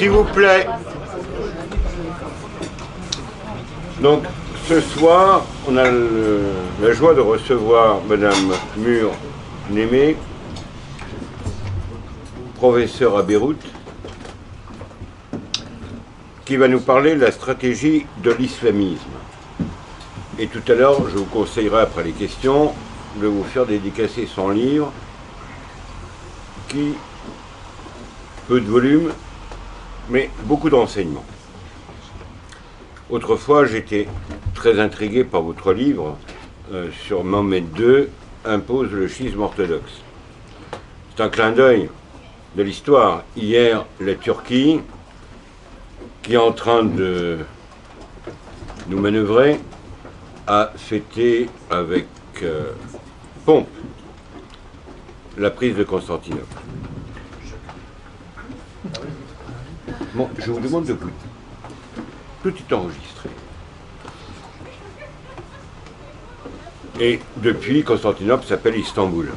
S'il vous plaît. Donc, ce soir, on a la joie de recevoir Madame Mur-Némé, professeure à Beyrouth, qui va nous parler de la stratégie de l'islamisme. Et tout à l'heure, je vous conseillerai, après les questions, de vous faire dédicacer son livre, qui, peu de volume, mais beaucoup d'enseignements. Autrefois, j'étais très intrigué par votre livre sur Mohammed II impose le schisme orthodoxe. C'est un clin d'œil de l'histoire. Hier, la Turquie, qui est en train de nous manœuvrer, a fêté avec pompe la prise de Constantinople. Bon, je vous demande de goûter. Tout est enregistré. Et depuis, Constantinople s'appelle Istanbul.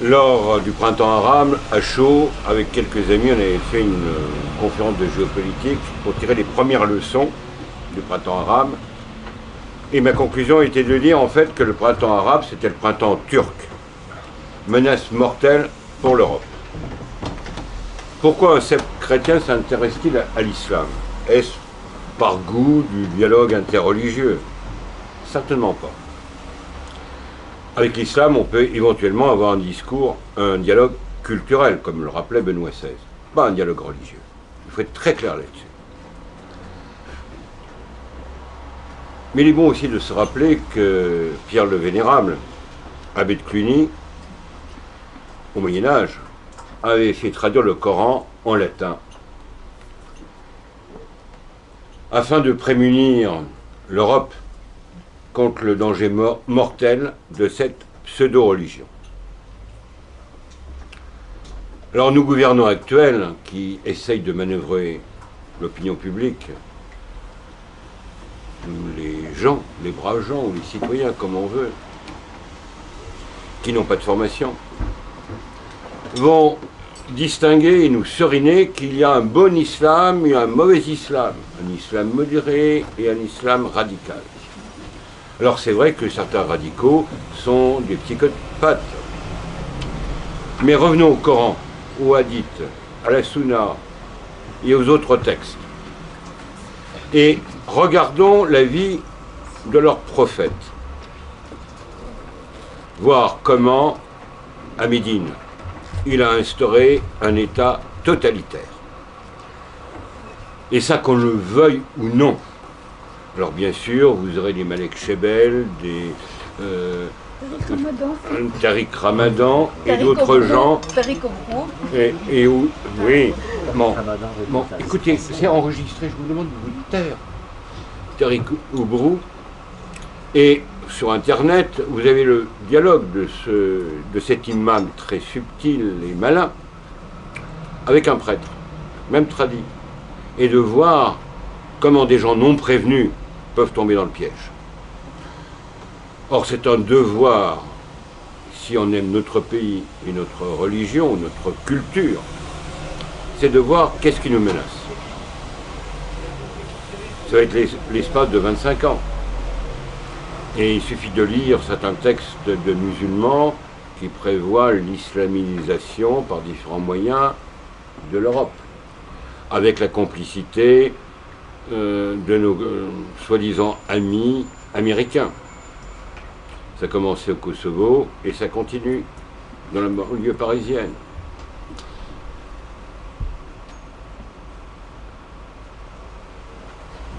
Lors du printemps arabe, à chaud, avec quelques amis, on avait fait une conférence de géopolitique pour tirer les premières leçons du printemps arabe. Et ma conclusion était de dire en fait que le printemps arabe, c'était le printemps turc. Menace mortelle pour l'Europe. Pourquoi un scepte chrétien s'intéresse-t-il à l'islam? Est-ce par goût du dialogue interreligieux? Certainement pas. Avec l'islam, on peut éventuellement avoir un dialogue culturel, comme le rappelait Benoît XVI. Pas un dialogue religieux. Il faut être très clair là-dessus. Mais il est bon aussi de se rappeler que Pierre le Vénérable, abbé de Cluny, au Moyen-Âge, avait fait traduire le Coran en latin, afin de prémunir l'Europe contre le danger mortel de cette pseudo-religion. Alors nous, gouvernants actuels, qui essayent de manœuvrer l'opinion publique, les gens, les braves gens, ou les citoyens, comme on veut, qui n'ont pas de formation, vont distinguer et nous seriner qu'il y a un bon islam et un mauvais islam, un islam modéré et un islam radical. Alors c'est vrai que certains radicaux sont des psychopathes. Mais revenons au Coran, aux hadiths, à la Sunna et aux autres textes. Et regardons la vie de leurs prophètes. Voir comment, à Médine, il a instauré un État totalitaire. Et ça, qu'on le veuille ou non. Alors bien sûr, vous aurez des Malek Chebel, des Tariq Ramadan et d'autres gens. Tariq Oubrou. Oui. Bon, écoutez, c'est enregistré, je vous demande de vous taire. Tariq Oubrou. Et sur Internet, vous avez le dialogue de cet imam très subtil et malin avec un prêtre, même tradit, et de voir comment des gens non prévenus peuvent tomber dans le piège. Or, c'est un devoir, si on aime notre pays et notre religion, notre culture, c'est de voir qu'est-ce qui nous menace. Ça va être l'espace de 25 ans. Et il suffit de lire certains textes de musulmans qui prévoient l'islamisation par différents moyens de l'Europe, avec la complicité de nos soi-disant amis américains. Ça a commencé au Kosovo et ça continue dans la banlieue parisienne.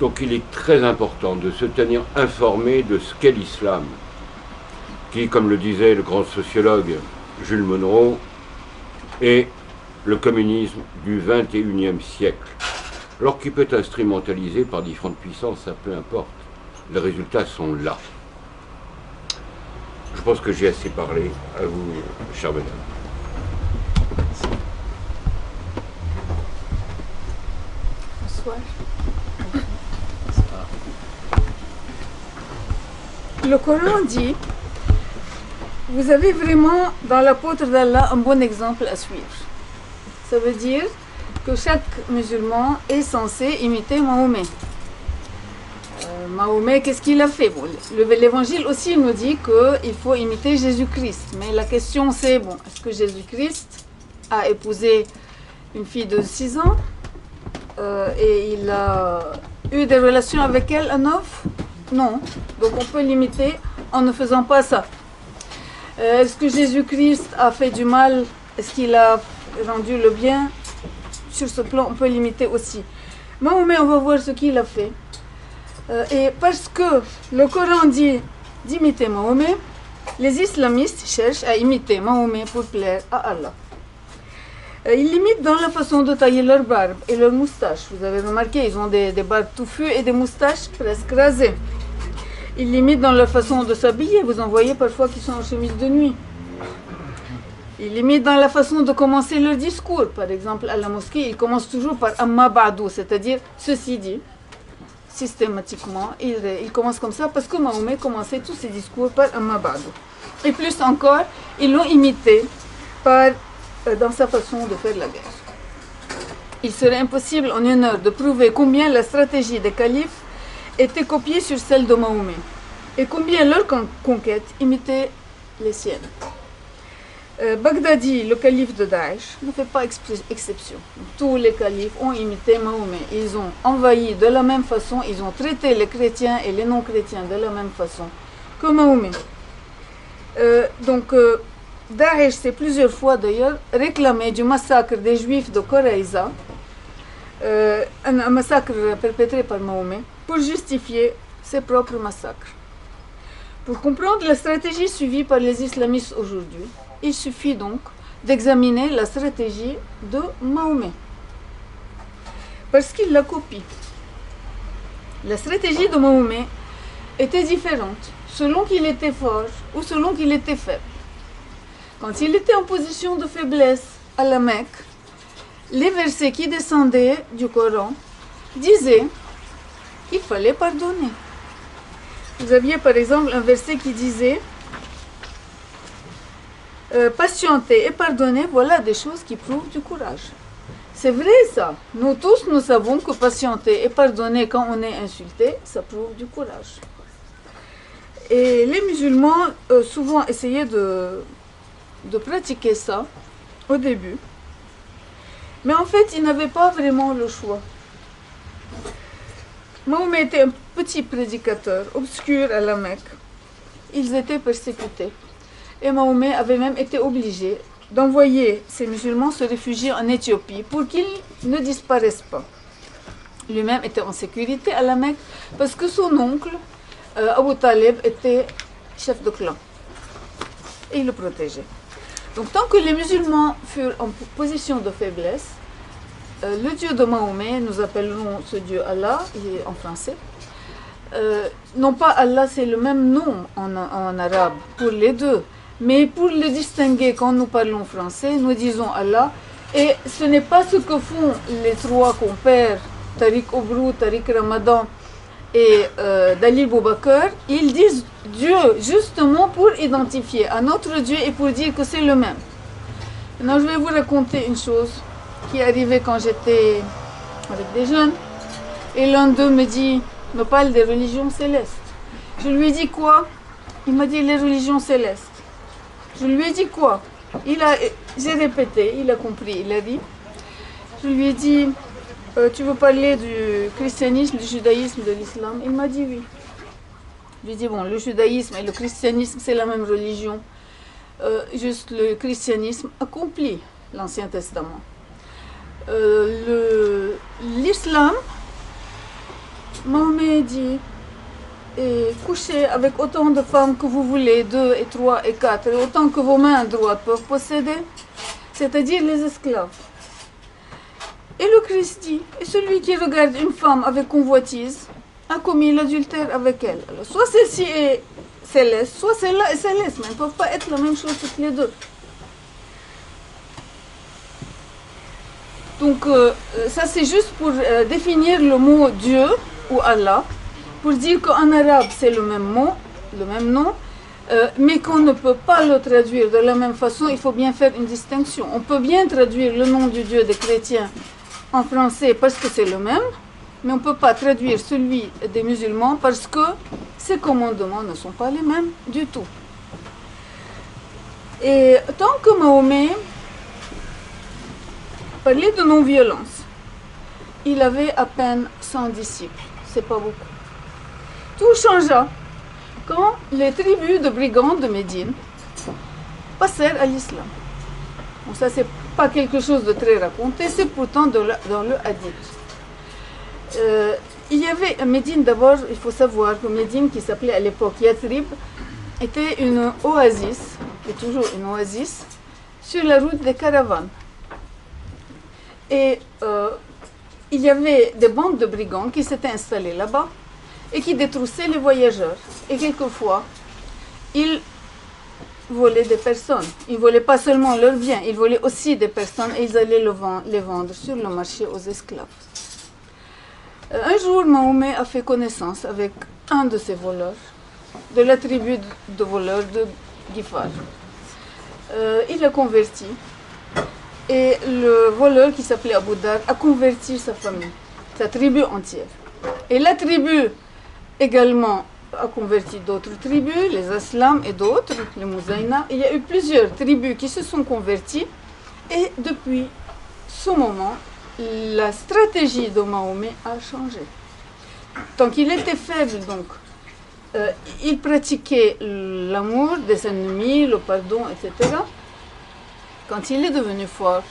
Donc il est très important de se tenir informé de ce qu'est l'islam, qui, comme le disait le grand sociologue Jules Monroe, est le communisme du XXIe siècle. Alors qu'il peut être instrumentalisé par différentes puissances, ça peu importe. Les résultats sont là. Je pense que j'ai assez parlé. À vous, chère madame. Bonsoir. Le Coran dit, vous avez vraiment dans l'apôtre d'Allah un bon exemple à suivre. Ça veut dire que chaque musulman est censé imiter Mahomet. Mahomet, qu'est-ce qu'il a fait? Bon, l'évangile aussi nous dit qu'il faut imiter Jésus-Christ. Mais la question c'est, bon, est-ce que Jésus-Christ a épousé une fille de 6 ans et il a eu des relations avec elle à 9? Non. Donc on peut l'imiter en ne faisant pas ça. Est-ce que Jésus-Christ a fait du mal? Est-ce qu'il a rendu le bien? Sur ce plan, on peut l'imiter aussi. Mahomet, on va voir ce qu'il a fait. Et parce que le Coran dit d'imiter Mahomet, les islamistes cherchent à imiter Mahomet pour plaire à Allah. Ils l'imitent dans la façon de tailler leur barbe et leur moustache. Vous avez remarqué, ils ont des barbes touffues et des moustaches presque rasées. Ils l'imitent dans leur façon de s'habiller. Vous en voyez parfois qui sont en chemise de nuit. Ils l'imitent dans la façon de commencer leur discours. Par exemple, à la mosquée, ils commencent toujours par Amma Ba'dou, c'est-à-dire ceci dit. Systématiquement, ils commencent comme ça parce que Mahomet commençait tous ses discours par Amma Ba'dou. Et plus encore, ils l'ont imité dans sa façon de faire la guerre. Il serait impossible en une heure de prouver combien la stratégie des califes était copiée sur celle de Mahomet et combien leur conquête imitait les siennes. Baghdadi, le calife de Daesh, ne fait pas exception. Tous les califes ont imité Mahomet. Ils ont envahi de la même façon, ils ont traité les chrétiens et les non-chrétiens de la même façon que Mahomet. Daesh s'est plusieurs fois d'ailleurs réclamé du massacre des Juifs de Koraïza, un massacre perpétré par Mahomet, pour justifier ses propres massacres. Pour comprendre la stratégie suivie par les islamistes aujourd'hui, il suffit donc d'examiner la stratégie de Mahomet, parce qu'il la copie. La stratégie de Mahomet était différente selon qu'il était fort ou selon qu'il était faible. Quand il était en position de faiblesse à la Mecque, les versets qui descendaient du Coran disaient qu'il fallait pardonner. Vous aviez par exemple un verset qui disait patienter et pardonner, voilà des choses qui prouvent du courage. C'est vrai ça. Nous tous, nous savons que patienter et pardonner quand on est insulté, ça prouve du courage. Et les musulmans souvent essayaient de pratiquer ça au début. Mais en fait, ils n'avaient pas vraiment le choix. Mahomet était un petit prédicateur, obscur à la Mecque. Ils étaient persécutés. Et Mahomet avait même été obligé d'envoyer ces musulmans se réfugier en Éthiopie pour qu'ils ne disparaissent pas. Lui-même était en sécurité à la Mecque parce que son oncle, Abu Talib, était chef de clan. Et il le protégeait. Donc tant que les musulmans furent en position de faiblesse, le Dieu de Mahomet, nous appellerons ce Dieu Allah, il est en français, non pas Allah, c'est le même nom en arabe pour les deux, mais pour le distinguer quand nous parlons français, nous disons Allah, et ce n'est pas ce que font les trois compères, Tariq Obrou, Tariq Ramadan et Dalil Boubacar, ils disent Dieu justement pour identifier un autre Dieu et pour dire que c'est le même. Maintenant, je vais vous raconter une chose qui est arrivée quand j'étais avec des jeunes. Et l'un d'eux me parle des religions célestes. Je lui ai dit quoi? Il m'a dit les religions célestes. Je lui ai dit quoi? J'ai répété, il a compris, il a dit. Je lui ai dit, tu veux parler du christianisme, du judaïsme, de l'islam? Il m'a dit oui. Je lui ai dit, bon, le judaïsme et le christianisme, c'est la même religion. Juste le christianisme accomplit l'Ancien Testament. L'islam, Mahomet dit, et couchez avec autant de femmes que vous voulez, 2 et 3 et 4, et autant que vos mains droites peuvent posséder, c'est-à-dire les esclaves. Et le Christ dit, et celui qui regarde une femme avec convoitise a commis l'adultère avec elle. Alors, soit celle-ci est céleste, soit celle-là est céleste, mais elles ne peuvent pas être la même chose toutes les deux. Donc ça c'est juste pour définir le mot Dieu ou Allah, pour dire qu'en arabe c'est le même mot, le même nom, mais qu'on ne peut pas le traduire de la même façon, il faut bien faire une distinction. On peut bien traduire le nom du Dieu des chrétiens en français parce que c'est le même, mais on ne peut pas traduire celui des musulmans parce que ces commandements ne sont pas les mêmes du tout. Et tant que Mahomet parlait de non-violence, il avait à peine 100 disciples, c'est pas beaucoup. Tout changea quand les tribus de brigands de Médine passèrent à l'islam. Bon, ça, c'est pas quelque chose de très raconté, c'est pourtant dans le hadith. Il y avait à Médine, d'abord, il faut savoir que Médine, qui s'appelait à l'époque Yathrib, était une oasis, et toujours une oasis, sur la route des caravanes. Et il y avait des bandes de brigands qui s'étaient installées là-bas et qui détroussaient les voyageurs. Et quelquefois, ils volaient des personnes. Ils ne volaient pas seulement leurs biens, ils volaient aussi des personnes et ils allaient les vendre sur le marché aux esclaves. Un jour, Mahomet a fait connaissance avec un de ces voleurs, de la tribu de voleurs de Gifar. Il l'a converti. Et le voleur qui s'appelait Abu Dar a converti sa famille, sa tribu entière. Et la tribu également a converti d'autres tribus, les Aslam et d'autres, les Mouzaïna. Il y a eu plusieurs tribus qui se sont converties. Et depuis ce moment, la stratégie de Mahomet a changé. Tant qu'il était faible, donc, il pratiquait l'amour des ennemis, le pardon, etc. Quand il est devenu fort,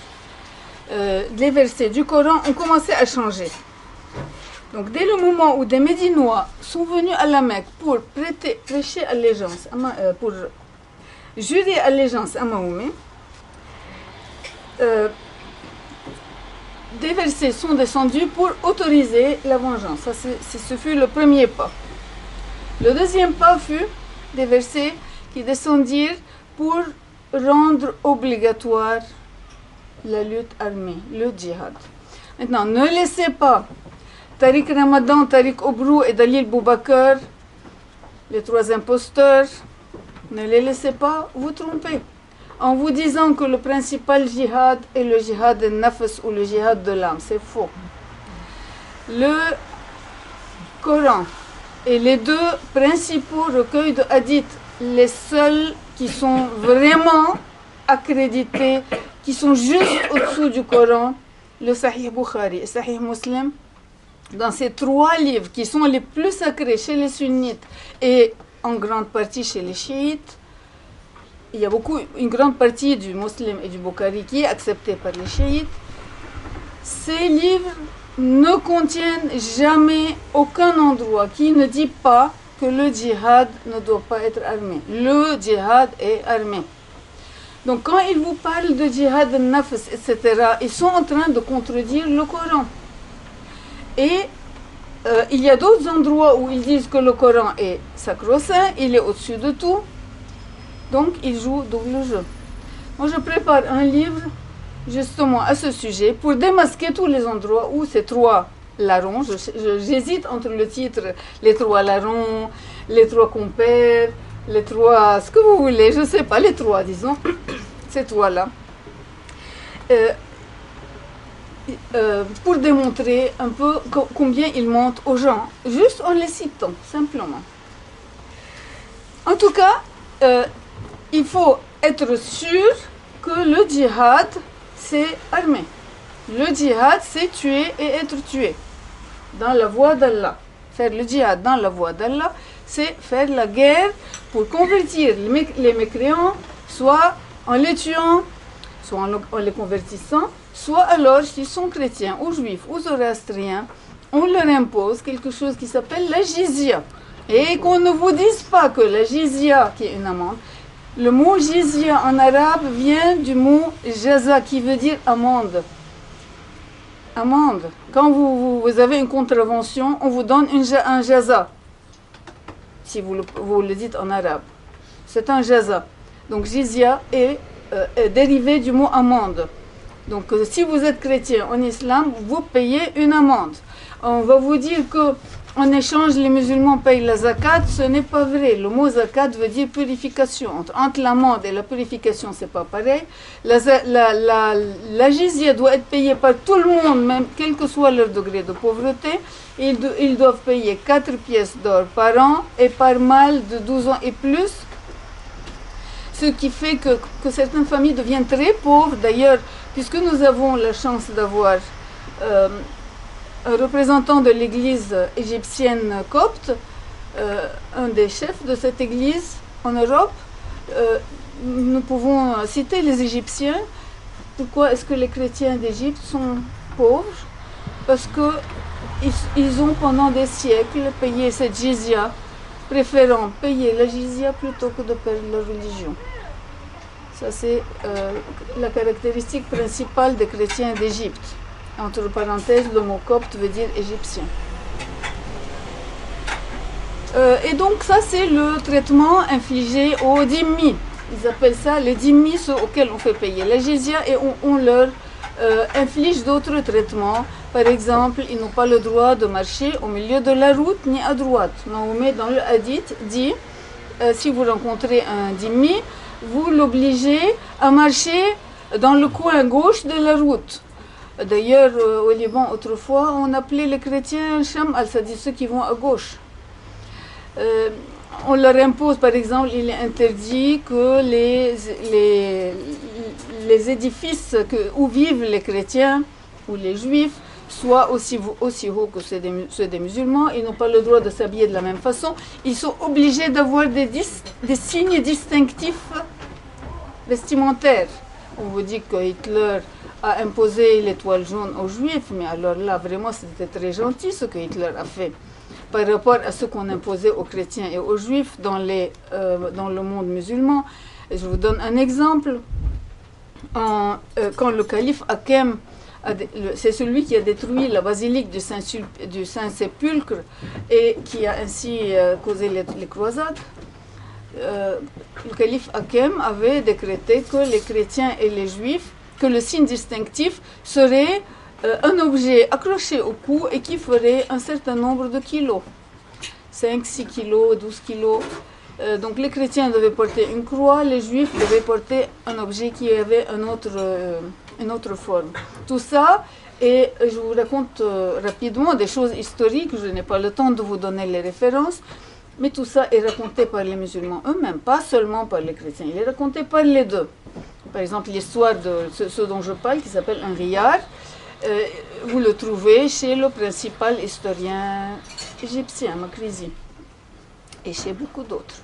les versets du Coran ont commencé à changer. Donc, dès le moment où des Médinois sont venus à la Mecque pour prêcher allégeance, pour jurer allégeance à Mahomet, des versets sont descendus pour autoriser la vengeance. Ça, ce fut le premier pas. Le deuxième pas fut des versets qui descendirent pour rendre obligatoire la lutte armée, le djihad. Maintenant, ne laissez pas Tariq Ramadan, Tariq Obrou et Dalil Boubacar, les trois imposteurs, ne les laissez pas vous tromper en vous disant que le principal djihad est le djihad de nafs ou le djihad de l'âme. C'est faux. Le Coran et les deux principaux recueils de hadiths, les seuls qui sont vraiment accrédités, qui sont juste au-dessous du Coran, le Sahih Bukhari et Sahih Muslim, dans ces trois livres qui sont les plus sacrés chez les sunnites et en grande partie chez les chiites, il y a une grande partie du Muslim et du Bukhari qui est acceptée par les chiites. Ces livres ne contiennent jamais aucun endroit qui ne dit pas que le djihad ne doit pas être armé. Le djihad est armé. Donc quand ils vous parlent de djihad al-nafs, etc., ils sont en train de contredire le Coran. Et il y a d'autres endroits où ils disent que le Coran est sacro-saint, il est au-dessus de tout. Donc ils jouent double jeu. Moi je prépare un livre justement à ce sujet pour démasquer tous les endroits où ces trois larrons, j'hésite entre le titre les trois larrons, les trois compères, les trois, ce que vous voulez, je ne sais pas, les trois disons, ces trois-là, pour démontrer un peu combien ils mentent aux gens, juste en les citant, simplement. En tout cas, il faut être sûr que le djihad, c'est armé. Le djihad, c'est tuer et être tué dans la voie d'Allah. Faire le djihad dans la voie d'Allah, c'est faire la guerre pour convertir les mécréants, soit en les tuant, soit en les convertissant, soit alors, s'ils sont chrétiens ou juifs ou zoroastriens, on leur impose quelque chose qui s'appelle la jizya. Et qu'on ne vous dise pas que la jizya, qui est une amende, le mot jizya en arabe vient du mot jaza, qui veut dire amende. Amende. Quand vous avez une contravention, on vous donne un jaza. Si vous le dites en arabe. C'est un jaza. Donc jizya est dérivé du mot amende. Donc si vous êtes chrétien en islam, vous payez une amende. On va vous dire que en échange, les musulmans payent la zakat. Ce n'est pas vrai. Le mot zakat veut dire purification. Entre l'amende et la purification, c'est pas pareil. La jizya doit être payée par tout le monde, même quel que soit leur degré de pauvreté. Ils doivent payer 4 pièces d'or par an et par mâle de 12 ans et plus. Ce qui fait que certaines familles deviennent très pauvres. D'ailleurs, puisque nous avons la chance d'avoir un représentant de l'église égyptienne copte, un des chefs de cette église en Europe, nous pouvons citer les Égyptiens. Pourquoi est-ce que les chrétiens d'Égypte sont pauvres? Parce qu'ils ont pendant des siècles payé cette jizya, préférant payer la jizya plutôt que de perdre leur religion. Ça, c'est la caractéristique principale des chrétiens d'Égypte. Entre parenthèses, le mot copte veut dire égyptien. Et donc ça, c'est le traitement infligé aux dhimmi. Ils appellent ça les dhimmi, ceux auxquels on fait payer la jizya, et on leur inflige d'autres traitements. Par exemple, ils n'ont pas le droit de marcher au milieu de la route ni à droite. Mahomet, dans le hadith, dit si vous rencontrez un dhimmi, vous l'obligez à marcher dans le coin gauche de la route. D'ailleurs, au Liban, autrefois, on appelait les chrétiens Sham al-Sadi, ceux qui vont à gauche. On leur impose, par exemple, il est interdit que les édifices où vivent les chrétiens ou les juifs soient aussi hauts que ceux des musulmans. Ils n'ont pas le droit de s'habiller de la même façon. Ils sont obligés d'avoir des signes distinctifs vestimentaires. On vous dit que Hitler a imposé l'étoile jaune aux juifs, mais alors là, vraiment, c'était très gentil ce que Hitler a fait par rapport à ce qu'on imposait aux chrétiens et aux juifs dans le monde musulman. Et je vous donne un exemple. Quand le calife Hakem, c'est celui qui a détruit la basilique du Saint-Sépulcre et qui a ainsi causé les croisades, le calife Hakem avait décrété que les chrétiens et les juifs, que le signe distinctif serait un objet accroché au cou et qui ferait un certain nombre de kilos. 5, 6 kilos, 12 kilos. Donc les chrétiens devaient porter une croix, les juifs devaient porter un objet qui avait une autre forme. Tout ça, et je vous raconte rapidement des choses historiques, je n'ai pas le temps de vous donner les références, mais tout ça est raconté par les musulmans eux-mêmes, pas seulement par les chrétiens, il est raconté par les deux. Par exemple, l'histoire de ce dont je parle, qui s'appelle un riyad, vous le trouvez chez le principal historien égyptien, Makrizi, et chez beaucoup d'autres.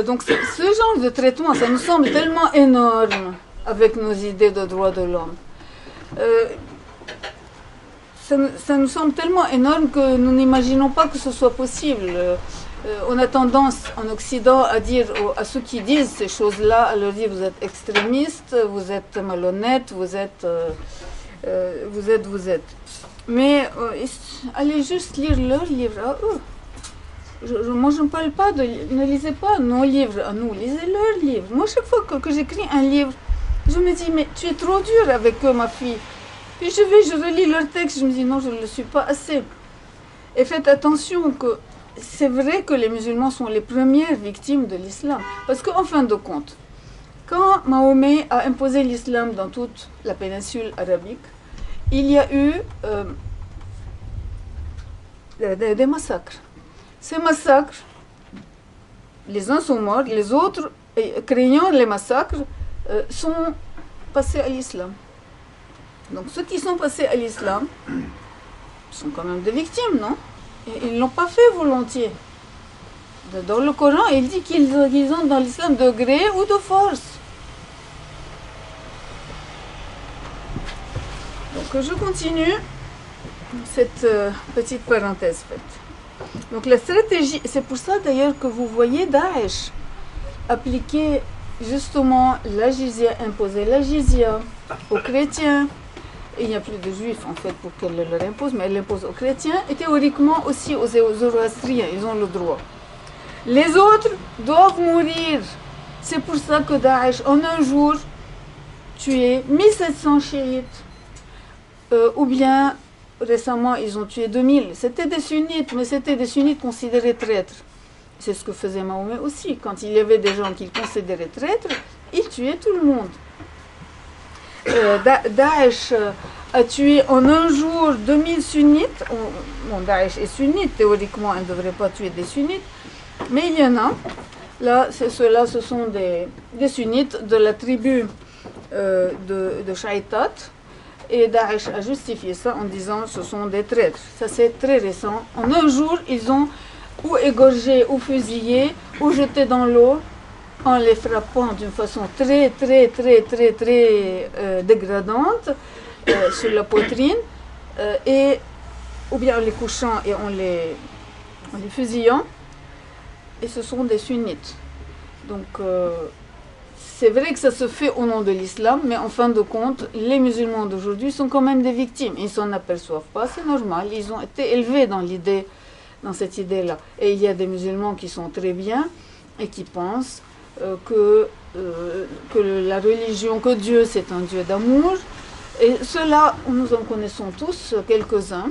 Donc ce genre de traitement, ça nous semble tellement énorme avec nos idées de droits de l'homme. Ça nous semble tellement énorme que nous n'imaginons pas que ce soit possible. On a tendance en Occident à dire à ceux qui disent ces choses-là, à leur dire vous êtes extrémistes, vous êtes malhonnêtes, vous êtes. Mais allez juste lire leurs livres à eux. Moi, je ne parle pas ne lisez pas nos livres à nous, lisez leurs livres. Moi, chaque fois que j'écris un livre, je me dis, mais tu es trop dur avec eux, ma fille. Puis je relis leur texte, je me dis, non, je ne le suis pas assez. Et faites attention que c'est vrai que les musulmans sont les premières victimes de l'islam. Parce qu'en fin de compte, quand Mahomet a imposé l'islam dans toute la péninsule arabique, il y a eu des massacres. Ces massacres, les uns sont morts, les autres, craignant les massacres, sont passés à l'islam. Donc ceux qui sont passés à l'islam sont quand même des victimes, non? Et ils ne l'ont pas fait volontiers. Dans le Coran, il dit qu'ils ont dans l'islam de gré ou de force. Donc je continue cette petite parenthèse faite. Donc la stratégie, c'est pour ça d'ailleurs que vous voyez Daesh appliquer justement la jizya, imposer la jizya aux chrétiens. Il n'y a plus de juifs en fait pour qu'elle leur impose, mais elle l'impose aux chrétiens et théoriquement aussi aux zoroastriens, ils ont le droit. Les autres doivent mourir. C'est pour ça que Daesh, en un jour, tuait 1700 chiites, ou bien récemment, ils ont tué 2000. C'était des sunnites, mais c'était des sunnites considérés traîtres. C'est ce que faisait Mahomet aussi. Quand il y avait des gens qu'il considérait traîtres, il tuait tout le monde. Daesh a tué en un jour 2000 sunnites. Bon, Daesh est sunnite, théoriquement, elle ne devrait pas tuer des sunnites, mais il y en a. Là, ceux-là, ce sont des sunnites de la tribu de Shaitat. Et Daesh a justifié ça en disant que ce sont des traîtres. Ça, c'est très récent. En un jour, ils ont ou égorgé, ou fusillé, ou jeté dans l'eau, en les frappant d'une façon très dégradante sur la poitrine, ou bien en les couchant et en les fusillant. Et ce sont des sunnites. Donc, c'est vrai que ça se fait au nom de l'islam, mais en fin de compte, les musulmans d'aujourd'hui sont quand même des victimes. Ils ne s'en aperçoivent pas, c'est normal. Ils ont été élevés dans cette idée-là. Et il y a des musulmans qui sont très bien et qui pensent que la religion, que Dieu, c'est un Dieu d'amour. Et cela, nous en connaissons tous quelques-uns.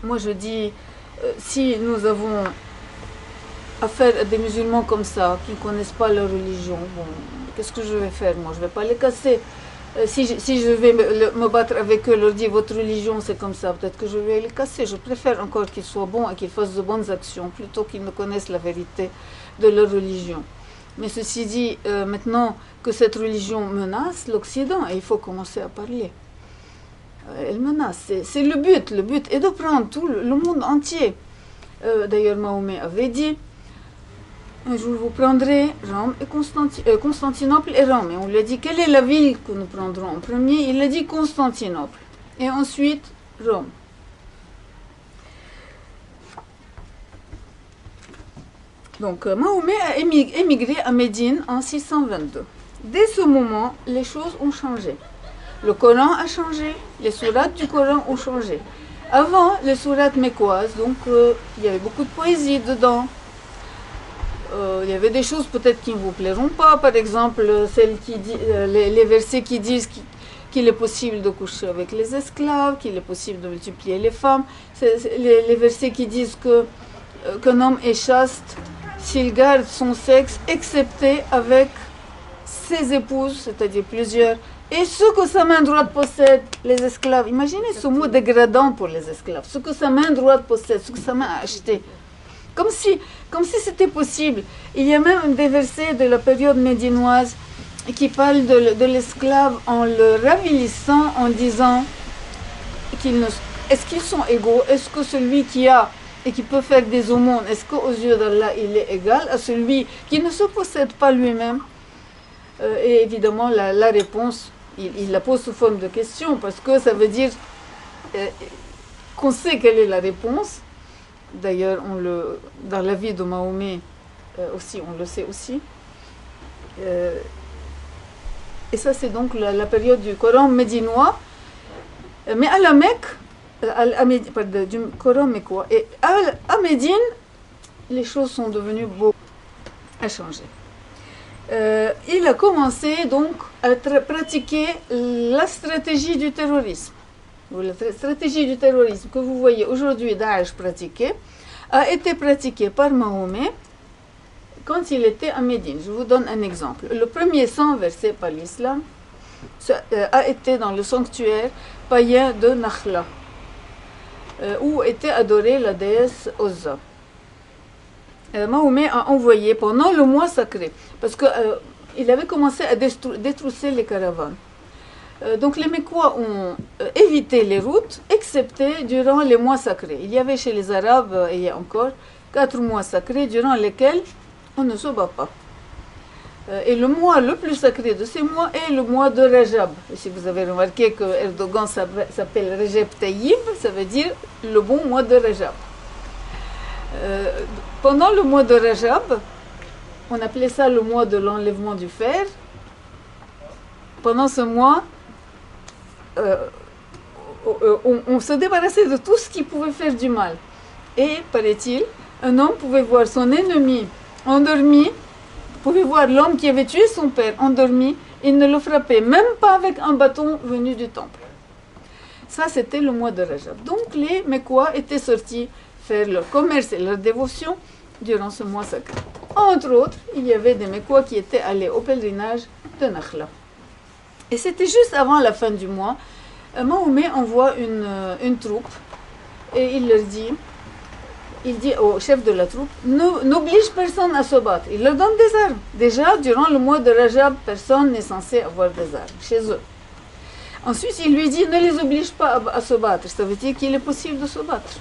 Moi, je dis, si nous avons affaire à des musulmans comme ça, qui ne connaissent pas leur religion, bon, qu'est-ce que je vais faire? Moi, je ne vais pas les casser. Si je vais me battre avec eux, leur dire votre religion c'est comme ça, peut-être que je vais les casser. Je préfère encore qu'ils soient bons et qu'ils fassent de bonnes actions plutôt qu'ils ne connaissent la vérité de leur religion. Mais ceci dit, maintenant que cette religion menace l'Occident, il faut commencer à parler. Elle menace, c'est le but. Le but est de prendre tout le monde entier. D'ailleurs, Mahomet avait dit, un jour vous prendrez Rome et Constantinople et Rome. Et on lui a dit, quelle est la ville que nous prendrons en premier? Il a dit Constantinople. Et ensuite, Rome. Donc, Mahomet a émigré à Médine en 622. Dès ce moment, les choses ont changé. Le Coran a changé, les sourates du Coran ont changé. Avant, les sourates mécoises, donc il y avait beaucoup de poésie dedans. Il y avait des choses peut-être qui ne vous plairont pas, par exemple les versets qui disent qu'il est possible de coucher avec les esclaves, qu'il est possible de multiplier les femmes. Les versets qui disent qu'un homme est chaste s'il garde son sexe, excepté avec ses épouses, c'est-à-dire plusieurs, et ce que sa main droite possède, les esclaves. Imaginez ce mot dégradant pour les esclaves, ce que sa main droite possède, ce que sa main a acheté. Comme si c'était possible. Il y a même des versets de la période médinoise qui parlent de l'esclave en le ravilissant, en disant est-ce qu'ils sont égaux? Est-ce que celui qui a et qui peut faire des aumônes, est-ce qu'aux yeux d'Allah, il est égal à celui qui ne se possède pas lui-même? Et évidemment, la réponse, il la pose sous forme de question, parce que ça veut dire qu'on sait quelle est la réponse. D'ailleurs, dans la vie de Mahomet aussi, on le sait aussi. Et ça, c'est donc la période du Coran médinois. Mais à la Mecque, du Coran mécois, et à Médine, les choses sont devenues à changer. Il a commencé donc à pratiquer la stratégie du terrorisme. La stratégie du terrorisme que vous voyez aujourd'hui Daesh pratiquer a été pratiquée par Mahomet quand il était à Médine. Je vous donne un exemple. Le premier sang versé par l'islam a été dans le sanctuaire païen de Nakhla, où était adorée la déesse Uzza. Mahomet a envoyé pendant le mois sacré, parce qu'il avait commencé à détrousser les caravanes. Donc les Mécois ont évité les routes, excepté durant les mois sacrés. Il y avait chez les Arabes, il y a encore 4 mois sacrés durant lesquels on ne se bat pas. Et le mois le plus sacré de ces mois est le mois de Rajab. Et si vous avez remarqué que Erdogan s'appelle Recep Tayyip, ça veut dire le bon mois de Rajab. Pendant le mois de Rajab, on appelait ça le mois de l'enlèvement du fer. Pendant ce mois, on se débarrassait de tout ce qui pouvait faire du mal. Et, paraît-il, un homme pouvait voir son ennemi endormi, pouvait voir l'homme qui avait tué son père endormi, il ne le frappait même pas avec un bâton venu du temple. Ça, c'était le mois de Rajab. Donc, les Mecquois étaient sortis faire leur commerce et leur dévotion durant ce mois sacré. Entre autres, il y avait des Mecquois qui étaient allés au pèlerinage de Nakhla. Et c'était juste avant la fin du mois, Mahomet envoie une troupe et il dit au chef de la troupe, n'oblige personne à se battre. Il leur donne des armes. Déjà, durant le mois de Rajab, personne n'est censé avoir des armes chez eux. Ensuite, il lui dit, ne les oblige pas à se battre. Ça veut dire qu'il est possible de se battre.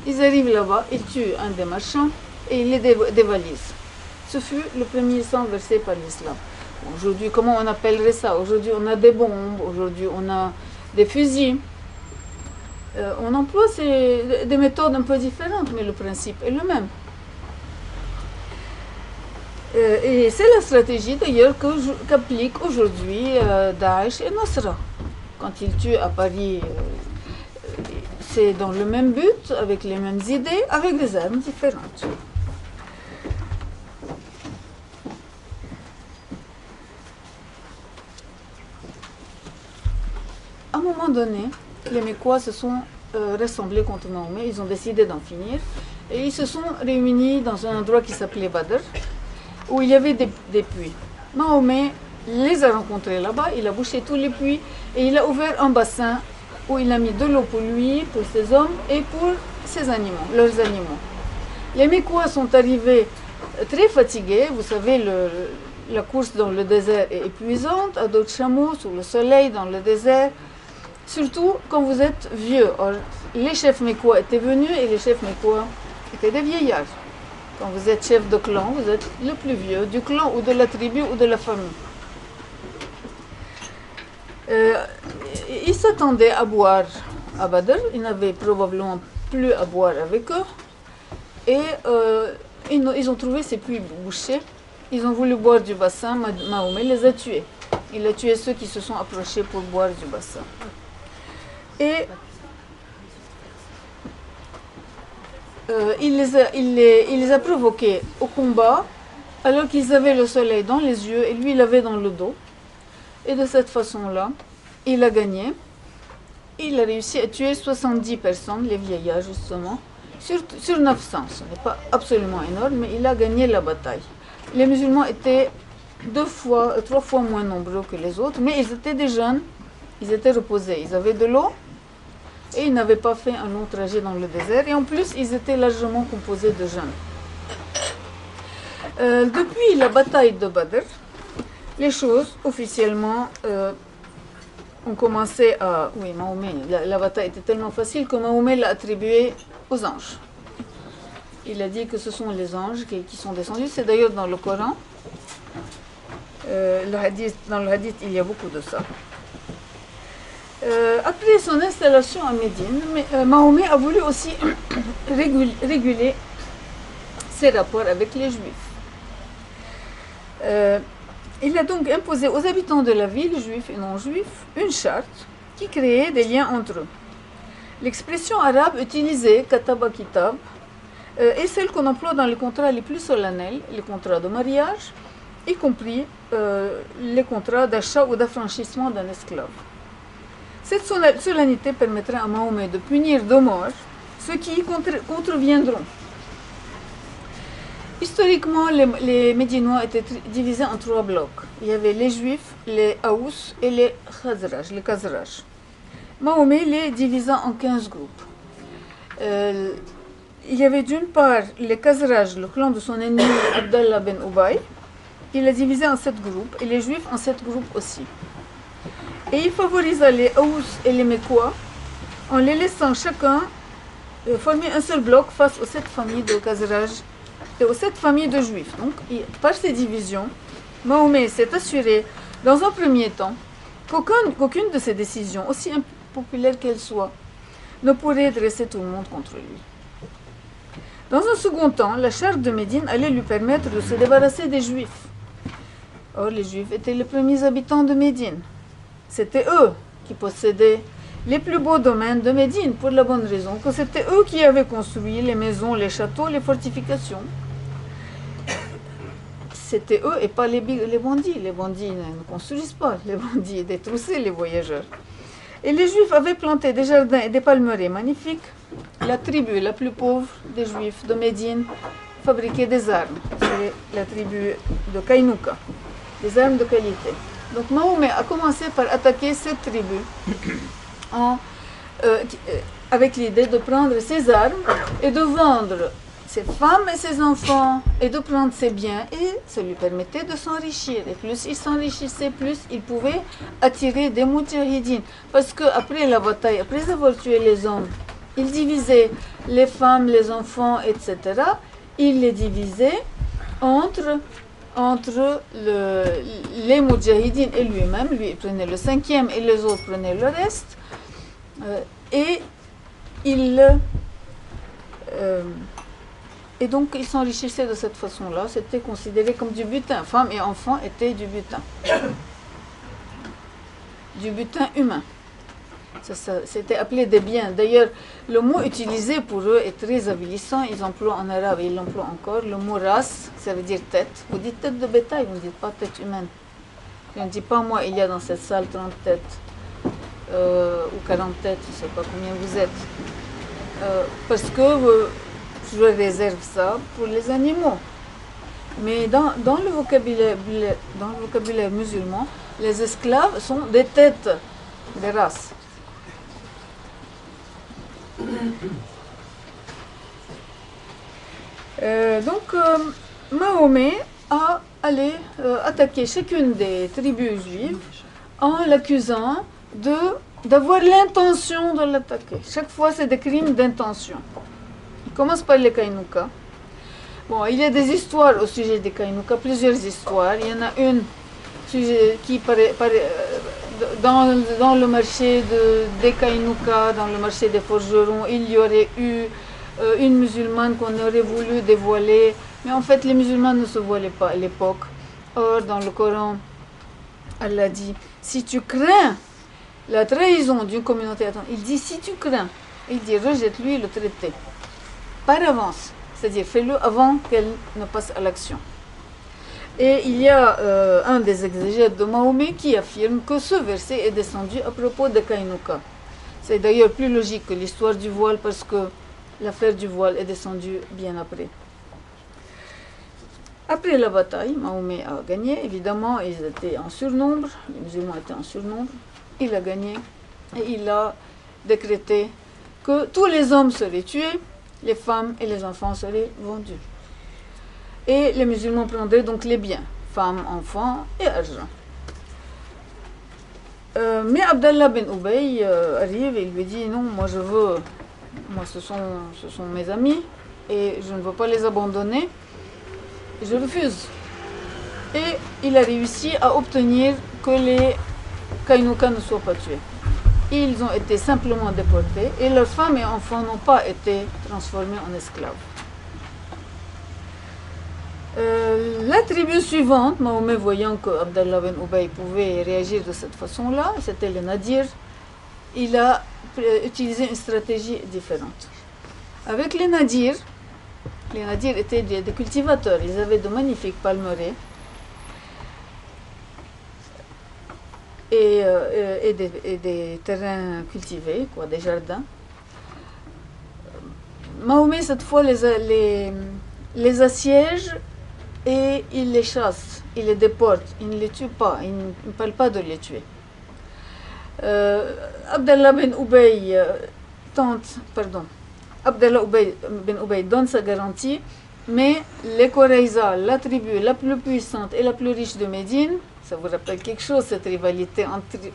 Ils arrivent là-bas, ils tuent un des marchands et ils les dévalisent. Ce fut le premier sang versé par l'islam. Aujourd'hui, comment on appellerait ça? Aujourd'hui, on a des bombes, aujourd'hui, on a des fusils. On emploie des méthodes un peu différentes, mais le principe est le même. Et c'est la stratégie d'ailleurs qu'appliquent aujourd'hui Daesh et Nusra. Quand ils tuent à Paris, c'est dans le même but, avec les mêmes idées, avec des armes différentes. À un moment donné, les Mecquois se sont rassemblés contre Mahomet, ils ont décidé d'en finir, et ils se sont réunis dans un endroit qui s'appelait Badr, où il y avait des puits. Mahomet les a rencontrés là-bas, il a bouché tous les puits, et il a ouvert un bassin où il a mis de l'eau pour lui, pour ses hommes, et pour ses animaux, leurs animaux. Les Mecquois sont arrivés très fatigués, vous savez, la course dans le désert est épuisante, à dos de chameau, sous le soleil, dans le désert, surtout quand vous êtes vieux. Or, les chefs Mecquois étaient venus et les chefs Mecquois étaient des vieillards. Quand vous êtes chef de clan, vous êtes le plus vieux du clan ou de la tribu ou de la famille. Ils s'attendaient à boire à Badr, ils n'avaient probablement plus à boire avec eux. Et ils ont trouvé ces puits bouchés. Ils ont voulu boire du bassin, Mahomet les a tués. Il a tué ceux qui se sont approchés pour boire du bassin. Et il les a provoqués au combat alors qu'ils avaient le soleil dans les yeux et lui il l'avait dans le dos. Et de cette façon-là, il a gagné. Il a réussi à tuer 70 personnes, les vieillards justement, sur 900. Ce n'est pas absolument énorme, mais il a gagné la bataille. Les musulmans étaient 3 fois moins nombreux que les autres, mais ils étaient des jeunes, ils étaient reposés, ils avaient de l'eau et ils n'avaient pas fait un long trajet dans le désert. Et en plus, ils étaient largement composés de jeunes. Depuis la bataille de Badr, les choses officiellement ont commencé à... Oui, Mahomet, la bataille était tellement facile que Mahomet l'a attribuée aux anges. Il a dit que ce sont les anges qui sont descendus. C'est d'ailleurs dans le Coran. Dans le hadith, il y a beaucoup de ça. Après son installation à Médine, Mahomet a voulu aussi réguler ses rapports avec les Juifs. Il a donc imposé aux habitants de la ville, juifs et non-juifs, une charte qui créait des liens entre eux. L'expression arabe utilisée, kataba kitab, est celle qu'on emploie dans les contrats les plus solennels, les contrats de mariage, y compris les contrats d'achat ou d'affranchissement d'un esclave. Cette solennité permettrait à Mahomet de punir de mort ceux qui y contreviendront. Historiquement, les Médinois étaient divisés en 3 blocs. Il y avait les Juifs, les Haous et les Khazraj. Mahomet les divisa en 15 groupes. Il y avait d'une part les Khazraj, le clan de son ennemi Abdallah ben Ubay. Il les divisait en 7 groupes et les Juifs en 7 groupes aussi. Et il favorisa les Haous et les Mecquois en les laissant chacun former un seul bloc face aux 7 familles de Khazraj et aux 7 familles de Juifs. Donc, par ces divisions, Mahomet s'est assuré, dans un premier temps, qu'aucune de ces décisions, aussi impopulaires qu'elles soient, ne pourrait dresser tout le monde contre lui. Dans un second temps, la charte de Médine allait lui permettre de se débarrasser des Juifs. Or, les Juifs étaient les premiers habitants de Médine. C'était eux qui possédaient les plus beaux domaines de Médine, pour la bonne raison que c'était eux qui avaient construit les maisons, les châteaux, les fortifications. C'était eux et pas les bandits. Les bandits ne construisent pas, les bandits détroussaient les voyageurs. Et les Juifs avaient planté des jardins et des palmeraies magnifiques. La tribu la plus pauvre des Juifs de Médine fabriquait des armes. C'est la tribu de Kainouka, des armes de qualité. Donc Mahomet a commencé par attaquer cette tribu avec l'idée de prendre ses armes et de vendre ses femmes et ses enfants et de prendre ses biens, et ça lui permettait de s'enrichir. Et plus il s'enrichissait, plus il pouvait attirer des moudjahidines. Parce qu'après la bataille, après avoir tué les hommes, il divisait les femmes, les enfants, etc. Il les divisait entre les moudjahidines et lui-même. Lui, il prenait le 5e et les autres prenaient le reste. Et donc, ils s'enrichissaient de cette façon-là. C'était considéré comme du butin. Femmes et enfants étaient du butin. Du butin humain. C'était appelé des biens. D'ailleurs, le mot utilisé pour eux est très avilissant. Ils emploient en arabe, et ils l'emploient encore, le mot race, ça veut dire tête. Vous dites tête de bétail, vous ne dites pas tête humaine. Je ne dis pas, moi, il y a dans cette salle 30 têtes, ou 40 têtes, je ne sais pas combien vous êtes. Parce que je réserve ça pour les animaux. Mais dans le vocabulaire musulman, les esclaves sont des têtes, des races. Mahomet a allé attaquer chacune des tribus juives en l'accusant d'avoir l'intention de l'attaquer. Chaque fois, c'est des crimes d'intention. Il commence par les Kainouka. Bon, il y a des histoires au sujet des Kainouka, plusieurs histoires. Il y en a une qui dans le marché des Kainouka, dans le marché des forgerons, il y aurait eu une musulmane qu'on aurait voulu dévoiler, mais en fait les musulmans ne se voilaient pas à l'époque. Or, dans le Coran, Allah dit, si tu crains la trahison d'une communauté, il dit si tu crains, il dit rejette-lui le traité, par avance, c'est-à-dire fais-le avant qu'elle ne passe à l'action. Et il y a un des exégètes de Mahomet qui affirme que ce verset est descendu à propos de Kainouka. C'est d'ailleurs plus logique que l'histoire du voile parce que l'affaire du voile est descendue bien après. Après la bataille, Mahomet a gagné. Évidemment, ils étaient en surnombre, les musulmans étaient en surnombre. Il a gagné et il a décrété que tous les hommes seraient tués, les femmes et les enfants seraient vendus. Et les musulmans prendraient donc les biens, femmes, enfants et argent. Mais Abdallah ben Ubay arrive et il lui dit non, moi ce sont mes amis et je ne veux pas les abandonner, et je refuse. Et il a réussi à obtenir que les Kainouka ne soient pas tués. Ils ont été simplement déportés et leurs femmes et enfants n'ont pas été transformés en esclaves. La tribu suivante, Mahomet voyant que Abdallah ben Ubay pouvait réagir de cette façon-là, c'était les Nadirs, il a utilisé une stratégie différente. Avec les Nadirs étaient des cultivateurs, ils avaient de magnifiques palmeraies et des terrains cultivés, des jardins. Mahomet, cette fois, les assiège et il les chasse, il les déporte, il ne les tue pas, il ne parle pas de les tuer. Abdallah ben Ubay ben Ubay donne sa garantie, mais les Quraïza, la tribu la plus puissante et la plus riche de Médine, ça vous rappelle quelque chose, cette rivalité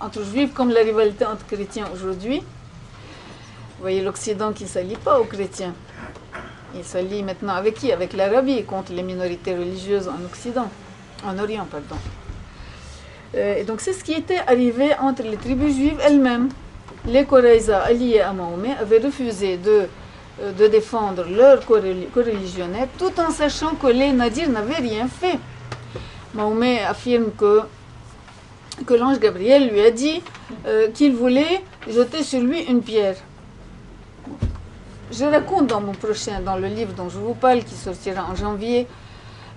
entre juifs comme la rivalité entre chrétiens aujourd'hui. Vous voyez l'Occident qui ne s'allie pas aux chrétiens. Il s'allie maintenant avec qui? Avec l'Arabie, contre les minorités religieuses en Orient, pardon. Et donc c'est ce qui était arrivé entre les tribus juives elles-mêmes. Les Quraïza alliés à Mahomet avaient refusé de défendre leur coreligionnaire tout en sachant que les Nadirs n'avaient rien fait. Mahomet affirme que l'ange Gabriel lui a dit qu'il voulait jeter sur lui une pierre. Je raconte dans le livre dont je vous parle, qui sortira en janvier,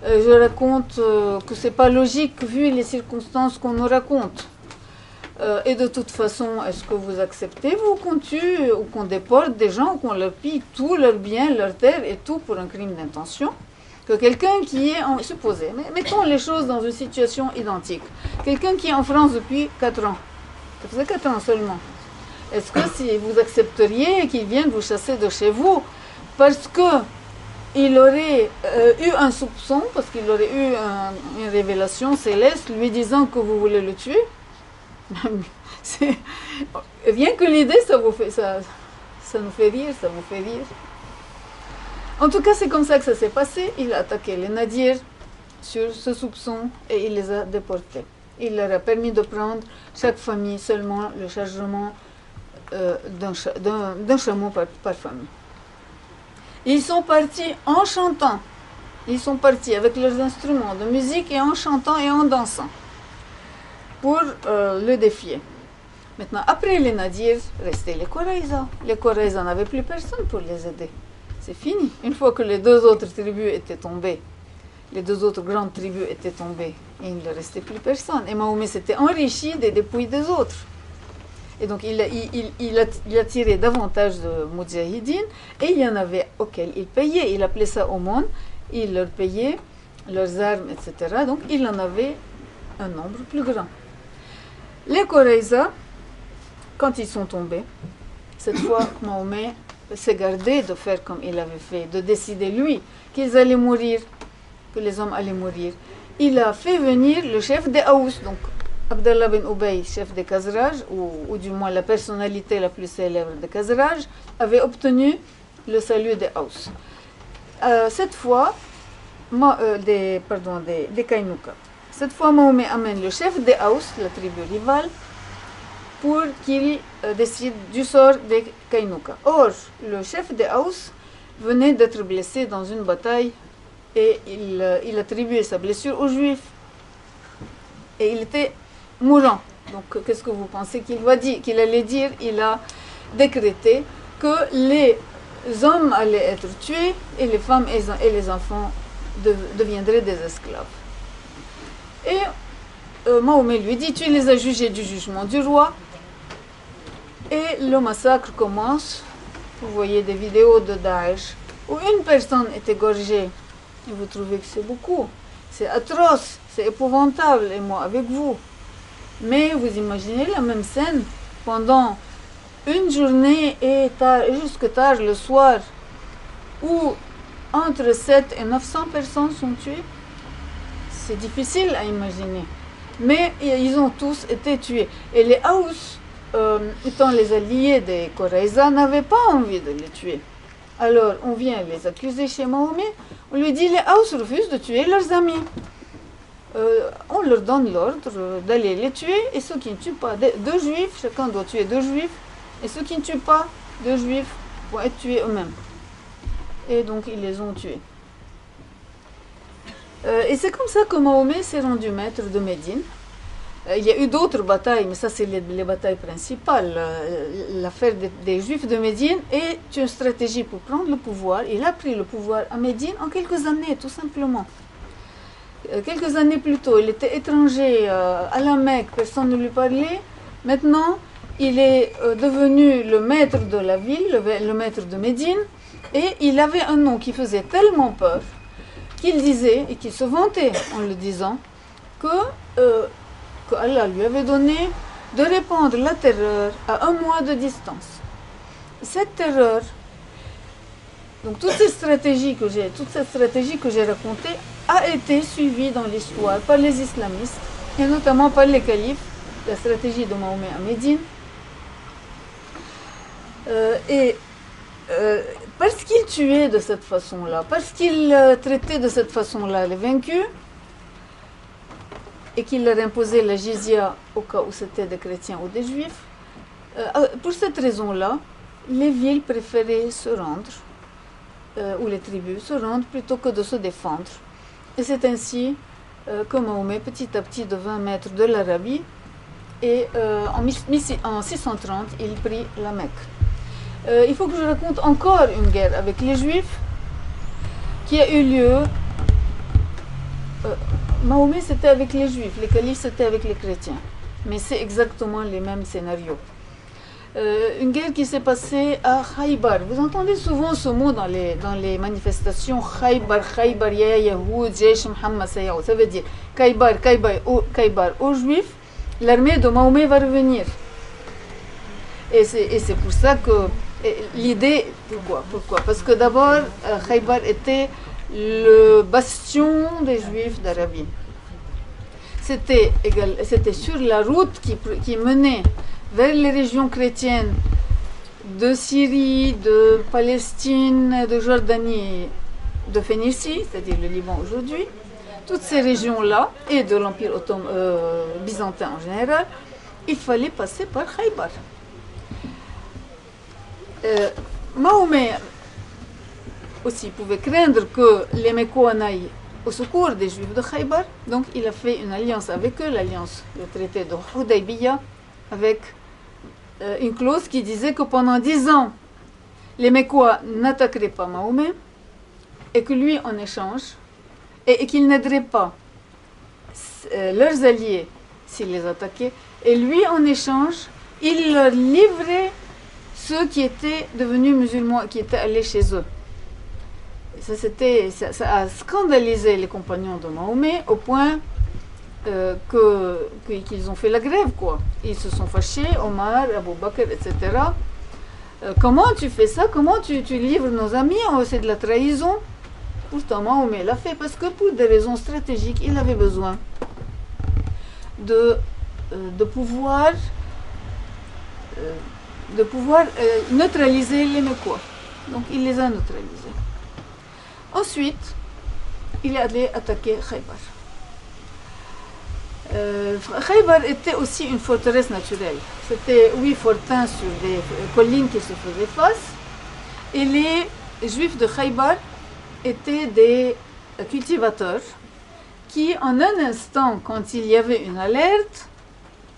je raconte que c'est pas logique vu les circonstances qu'on nous raconte. Et de toute façon, est-ce que vous acceptez, vous, qu'on tue ou qu'on déporte des gens, ou qu'on leur pille tout leur bien, leur terre et tout pour un crime d'intention? Que quelqu'un qui est en... Supposez, mais mettons les choses dans une situation identique. Quelqu'un qui est en France depuis 4 ans. Ça faisait 4 ans seulement. Est-ce que si vous accepteriez qu'il vienne vous chasser de chez vous parce que il aurait eu un soupçon, parce qu'il aurait eu une révélation céleste lui disant que vous voulez le tuer? Rien que l'idée, ça nous fait rire, ça vous fait rire. En tout cas, c'est comme ça que ça s'est passé. Il a attaqué les Nadirs sur ce soupçon et il les a déportés. Il leur a permis de prendre chaque famille seulement le chargement d'un chameau par famille. Ils sont partis en chantant. Ils sont partis avec leurs instruments de musique et en chantant et en dansant pour le défier. Maintenant, après les Nadirs, restaient les Koraïza. Les Koraïza n'avaient plus personne pour les aider. C'est fini. Une fois que les 2 autres tribus étaient tombées, les 2 autres grandes tribus étaient tombées, il ne restait plus personne. Et Mahomet s'était enrichi des dépouilles des autres. Et donc il a tiré davantage de Moudjahidines, et il y en avait auxquels il payait. Il appelait ça aumône, il leur payait leurs armes, etc. Donc il en avait un nombre plus grand. Les Koraïza, quand ils sont tombés, cette fois Mahomet s'est gardé de faire comme il avait fait, de décider lui qu'ils allaient mourir, que les hommes allaient mourir. Il a fait venir le chef des Aous, donc Abdallah bin Ubay, chef des Khazraj, ou du moins la personnalité la plus célèbre des Khazraj, avait obtenu le salut des Aous. Cette fois, des Kaynouka. Cette fois, Mahomet amène le chef des Aous, la tribu rivale, pour qu'il décide du sort des Kaynouka. Or, le chef des Aous venait d'être blessé dans une bataille et il attribuait sa blessure aux Juifs. Et il était mourant. Donc, qu'est-ce que vous pensez qu'il allait dire? Il a décrété que les hommes allaient être tués et les femmes et les enfants deviendraient des esclaves. Et Mahomet lui dit: tu les as jugés du jugement du roi. Et le massacre commence. Vous voyez des vidéos de Daesh où une personne est égorgée. Et vous trouvez que c'est beaucoup. C'est atroce, c'est épouvantable, et moi avec vous. Mais vous imaginez la même scène pendant une journée et jusque tard le soir, où entre 7 et 900 personnes sont tuées. C'est difficile à imaginer. Mais ils ont tous été tués. Et les Aous, étant les alliés des Koraïza, n'avaient pas envie de les tuer. Alors on vient les accuser chez Mahomet. On lui dit: les Aous refusent de tuer leurs amis. On leur donne l'ordre d'aller les tuer, et ceux qui ne tuent pas, 2 juifs, chacun doit tuer 2 juifs, et ceux qui ne tuent pas 2 juifs vont être tués eux-mêmes. Et donc ils les ont tués. Et c'est comme ça que Mahomet s'est rendu maître de Médine. Il y a eu d'autres batailles, mais ça c'est les batailles principales. L'affaire des Juifs de Médine est une stratégie pour prendre le pouvoir. Il a pris le pouvoir à Médine en quelques années, tout simplement. Quelques années plus tôt, il était étranger à la Mecque, personne ne lui parlait. Maintenant, il est devenu le maître de la ville, le maître de Médine, et il avait un nom qui faisait tellement peur qu'il disait, et qu'il se vantait en le disant, que Allah lui avait donné de répandre la terreur à 1 mois de distance. Cette terreur, donc toute cette stratégie que j'ai racontée, a été suivie dans l'histoire par les islamistes, et notamment par les califes, la stratégie de Mahomet à Médine. Parce qu'il tuait de cette façon-là, parce qu'il traitait de cette façon-là les vaincus, et qu'il leur imposait la jizya au cas où c'était des chrétiens ou des juifs, pour cette raison-là, les villes préféraient se rendre, ou les tribus se rendre, plutôt que de se défendre. Et c'est ainsi que Mahomet, petit à petit, devint maître de l'Arabie, et en 630, il prit la Mecque. Il faut que je raconte encore une guerre avec les Juifs qui a eu lieu. Mahomet c'était avec les Juifs, les califes c'était avec les chrétiens. mais c'est exactement les mêmes scénarios. Une guerre qui s'est passée à Khaybar. Vous entendez souvent ce mot dans les manifestations. Khaybar, Khaybar, ya Yahoud, Jaish Muhammad Sayaoud. Ça veut dire Khaybar, Khaybar aux Juifs, l'armée de Mahomet va revenir. Et c'est pour ça que l'idée, pourquoi? Parce que d'abord, Khaybar était le bastion des Juifs d'Arabie. C'était sur la route qui menait vers les régions chrétiennes de Syrie, de Palestine, de Jordanie, de Phénicie, c'est-à-dire le Liban aujourd'hui, toutes ces régions-là, et de l'Empire byzantin en général, il fallait passer par Khaybar. Mahomet aussi pouvait craindre que les Mécois n'aillent au secours des Juifs de Khaybar, donc il a fait une alliance avec eux, l'alliance, le traité de Hudaybiya, avec une clause qui disait que pendant 10 ans, les Mécois n'attaqueraient pas Mahomet, et que lui, en échange, et qu'il n'aiderait pas leurs alliés s'ils les attaquaient, et lui, en échange, il leur livrait ceux qui étaient devenus musulmans, qui étaient allés chez eux. Et ça a scandalisé les compagnons de Mahomet au point qu'ils ont fait la grève, quoi. Ils se sont fâchés, Omar, Abu Bakr, etc. Comment tu fais ça? Comment tu livres nos amis? C'est de la trahison. Pourtant, Mahomet l'a fait parce que pour des raisons stratégiques, il avait besoin de pouvoir neutraliser les Mécois. Donc, il les a neutralisés. Ensuite, il est allé attaquer Khaybar. Khaybar était aussi une forteresse naturelle. C'était 8 fortins sur des collines qui se faisaient face. Et les Juifs de Khaybar étaient des cultivateurs qui, en un instant, quand il y avait une alerte,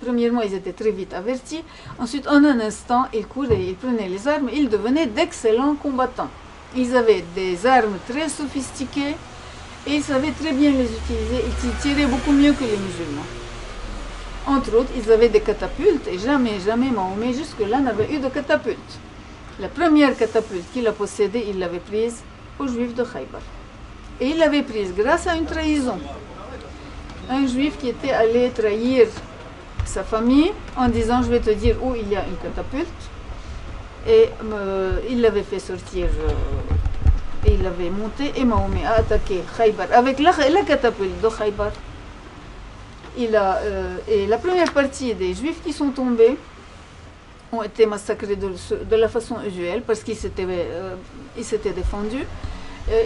premièrement, ils étaient très vite avertis. Ensuite, en un instant, ils couraient, ils prenaient les armes, ils devenaient d'excellents combattants. Ils avaient des armes très sophistiquées et ils savaient très bien les utiliser. Ils tiraient beaucoup mieux que les musulmans. Entre autres, ils avaient des catapultes et jamais Mahomet jusque-là n'avait eu de catapulte. La première catapulte qu'il a possédée, il l'avait prise aux Juifs de Khaybar. Et il l'avait prise grâce à une trahison. Un Juif qui était allé trahir sa famille en disant « je vais te dire où il y a une catapulte ». Et il l'avait fait sortir et il l'avait monté et Mahomet a attaqué Khaybar avec la catapulte de Khaybar. Et la première partie des Juifs qui sont tombés ont été massacrés de la façon usuelle parce qu'ils s'étaient défendus.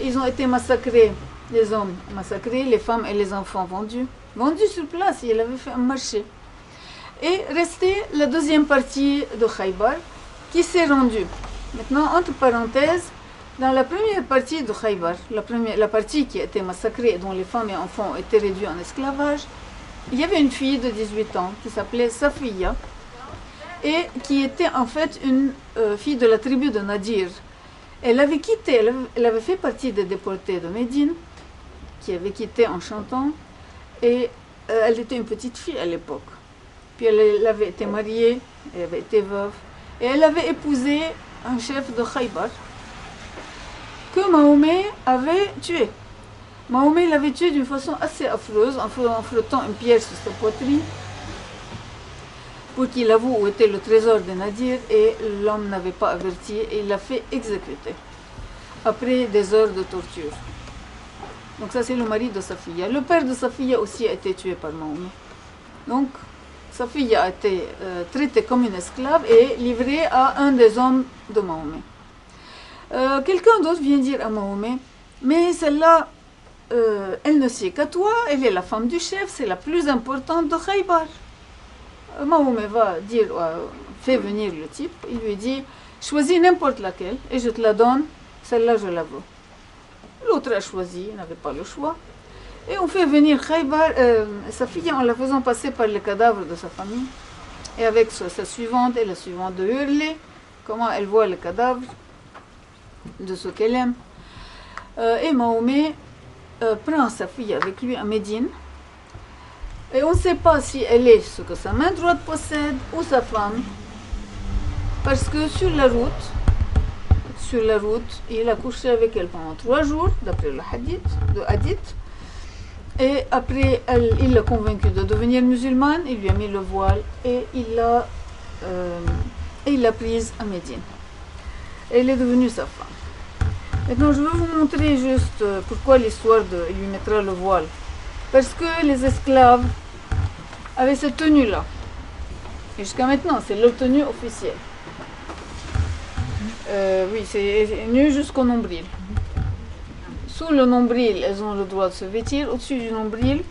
Ils ont été massacrés, les hommes massacrés, les femmes et les enfants vendus sur place. Il avait fait un marché. Et restait la deuxième partie de Khaybar qui s'est rendue. Maintenant, entre parenthèses, dans la première partie de Khaybar, la partie qui a été massacrée, dont les femmes et enfants ont été réduits en esclavage, il y avait une fille de 18 ans qui s'appelait Safiya et qui était en fait une fille de la tribu de Nadir. Elle avait fait partie des déportés de Médine, qui avaient quitté en chantant, et elle était une petite fille à l'époque. Puis elle avait été mariée, elle avait été veuve, et elle avait épousé un chef de Khaybar que Mahomet avait tué. Mahomet l'avait tué d'une façon assez affreuse, en frottant une pierre sur sa poitrine pour qu'il avoue où était le trésor de Nadir, et l'homme n'avait pas averti et il l'a fait exécuter après des heures de torture. Donc ça c'est le mari de Safiya. Le père de Safiya aussi a été tué par Mahomet. Donc Safiya a été traitée comme une esclave et livrée à un des hommes de Mahomet. Quelqu'un d'autre vient dire à Mahomet, mais celle-là, elle ne sait qu'à toi, elle est la femme du chef, c'est la plus importante de Khaybar. Mahomet va dire, fait venir le type, il lui dit, choisis n'importe laquelle et je te la donne, celle-là je la veux. L'autre a choisi, il n'avait pas le choix. Et on fait venir Khaybar, sa fille, en la faisant passer par les cadavres de sa famille, et avec sa suivante et la suivante de hurler, comment elle voit les cadavres de ceux qu'elle aime. Et Mahomet prend sa fille avec lui à Médine, Et on ne sait pas si elle est ce que sa main droite possède ou sa femme. Parce que sur la route, il a couché avec elle pendant 3 jours, d'après le hadith. Et après, il l'a convaincue de devenir musulmane, il lui a mis le voile et il l'a prise à Médine. Et elle est devenue sa femme. Maintenant, je veux vous montrer juste pourquoi l'histoire de il lui mettra le voile. Parce que les esclaves avaient cette tenue-là. Et jusqu'à maintenant, c'est leur tenue officielle. Oui, c'est nu jusqu'au nombril. Sous le nombril, elles ont le droit de se vêtir. Au-dessus du nombril,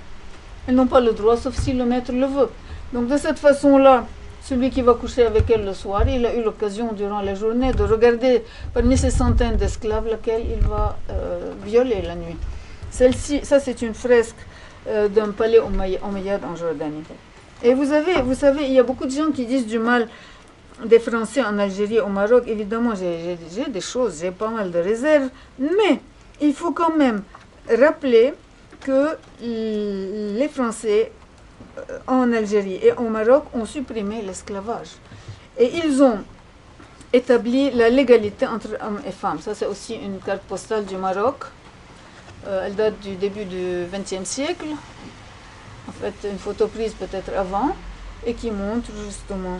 elles n'ont pas le droit, sauf si le maître le veut. Donc de cette façon-là, celui qui va coucher avec elle le soir, il a eu l'occasion durant la journée de regarder parmi ces centaines d'esclaves laquelle il va violer la nuit. Celle-ci, ça c'est une fresque d'un palais omeyyade en Jordanie. Et vous savez, il y a beaucoup de gens qui disent du mal des Français en Algérie, au Maroc. Évidemment, j'ai pas mal de réserves, mais il faut quand même rappeler que les Français en Algérie et au Maroc ont supprimé l'esclavage. Et ils ont établi la légalité entre hommes et femmes. Ça, c'est aussi une carte postale du Maroc. Elle date du début du XXe siècle. En fait, une photo prise peut-être avant et qui montre justement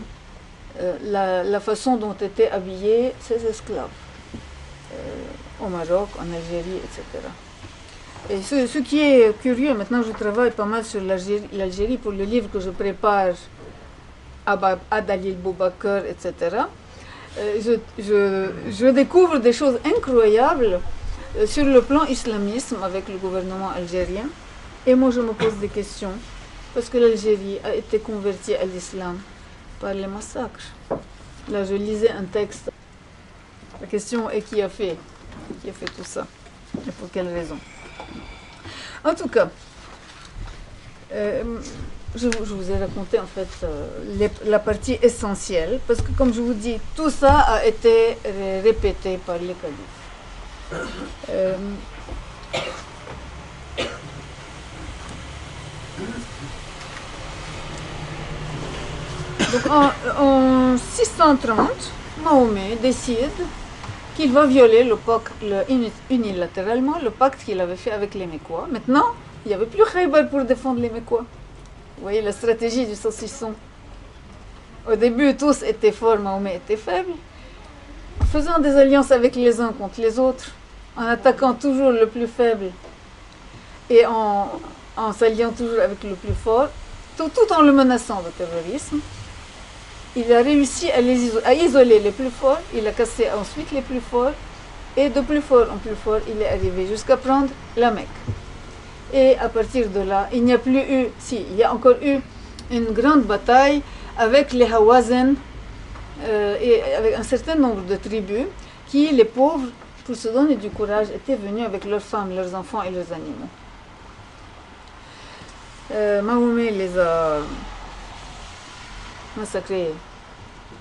la façon dont étaient habillés ces esclaves au Maroc, en Algérie, etc. Et ce qui est curieux, maintenant je travaille pas mal sur l'Algérie pour le livre que je prépare, Adalil Boubacar, etc. Je découvre des choses incroyables sur le plan islamisme avec le gouvernement algérien. Et moi je me pose des questions, parce que l'Algérie a été convertie à l'islam par les massacres. Là je lisais un texte. La question est qui a fait tout ça et pour quelle raison. En tout cas, je vous ai raconté en fait la partie essentielle, parce que comme je vous dis, tout ça a été répété par les califes. Donc en 630, Mahomet décide qu'il va violer unilatéralement le pacte qu'il avait fait avec les Mécois. Maintenant, il n'y avait plus Khaybar pour défendre les Mécois. Vous voyez la stratégie du saucisson. Au début, tous étaient forts, Mahomet était faible. En faisant des alliances avec les uns contre les autres, en attaquant toujours le plus faible et en s'alliant toujours avec le plus fort, tout en le menaçant de terrorisme, il a réussi à isoler les plus forts, il a cassé ensuite les plus forts, et de plus fort en plus fort, il est arrivé jusqu'à prendre la Mecque. Et à partir de là, il n'y a plus eu, il y a encore eu une grande bataille avec les Hawazin et avec un certain nombre de tribus qui, les pauvres, pour se donner du courage, étaient venus avec leurs femmes, leurs enfants et leurs animaux. Mahomet les a massacrés.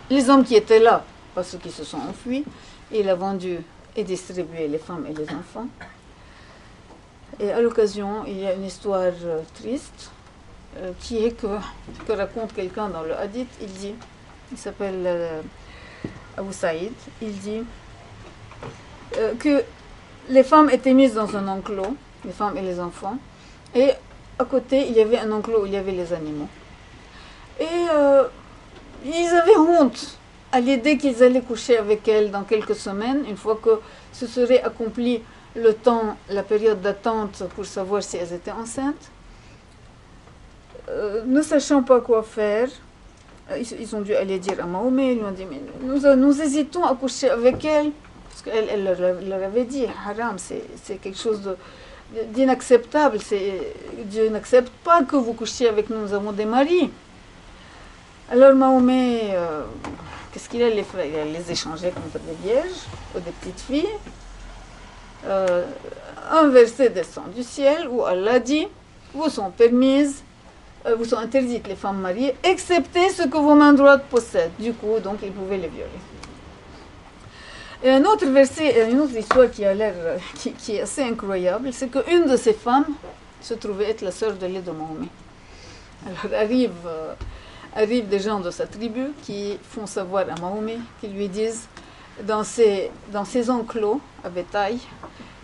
Les hommes qui étaient là, pas ceux qui se sont enfuis, il a vendu et distribué les femmes et les enfants. Et à l'occasion, il y a une histoire triste qui est que raconte quelqu'un dans le hadith. Il s'appelle Abu Saïd, il dit que les femmes étaient mises dans un enclos, les femmes et les enfants, et à côté, il y avait un enclos où il y avait les animaux. Et ils avaient honte à l'idée qu'ils allaient coucher avec elles dans quelques semaines, une fois que se serait accompli le temps, la période d'attente pour savoir si elles étaient enceintes. Ne sachant pas quoi faire, ils ont dû aller dire à Mahomet, ils lui ont dit, mais nous hésitons à coucher avec elle, parce qu'elle leur avait dit, haram, c'est quelque chose d'inacceptable, Dieu n'accepte pas que vous couchiez avec nous, nous avons des maris. Alors Mahomet, qu'est-ce qu'il allait faire? Il allait les échanger contre des vierges ou des petites filles. Un verset descend du ciel où Allah dit, vous sont permises, vous sont interdites les femmes mariées, excepté ce que vos mains droites possèdent. Du coup, donc, ils pouvaient les violer. Et un autre verset, une autre histoire qui a l'air, qui est assez incroyable, c'est qu'une de ces femmes se trouvait être la sœur de lait de Mahomet. Alors arrivent des gens de sa tribu qui font savoir à Mahomet, qui lui disent, dans ces enclos à bétail,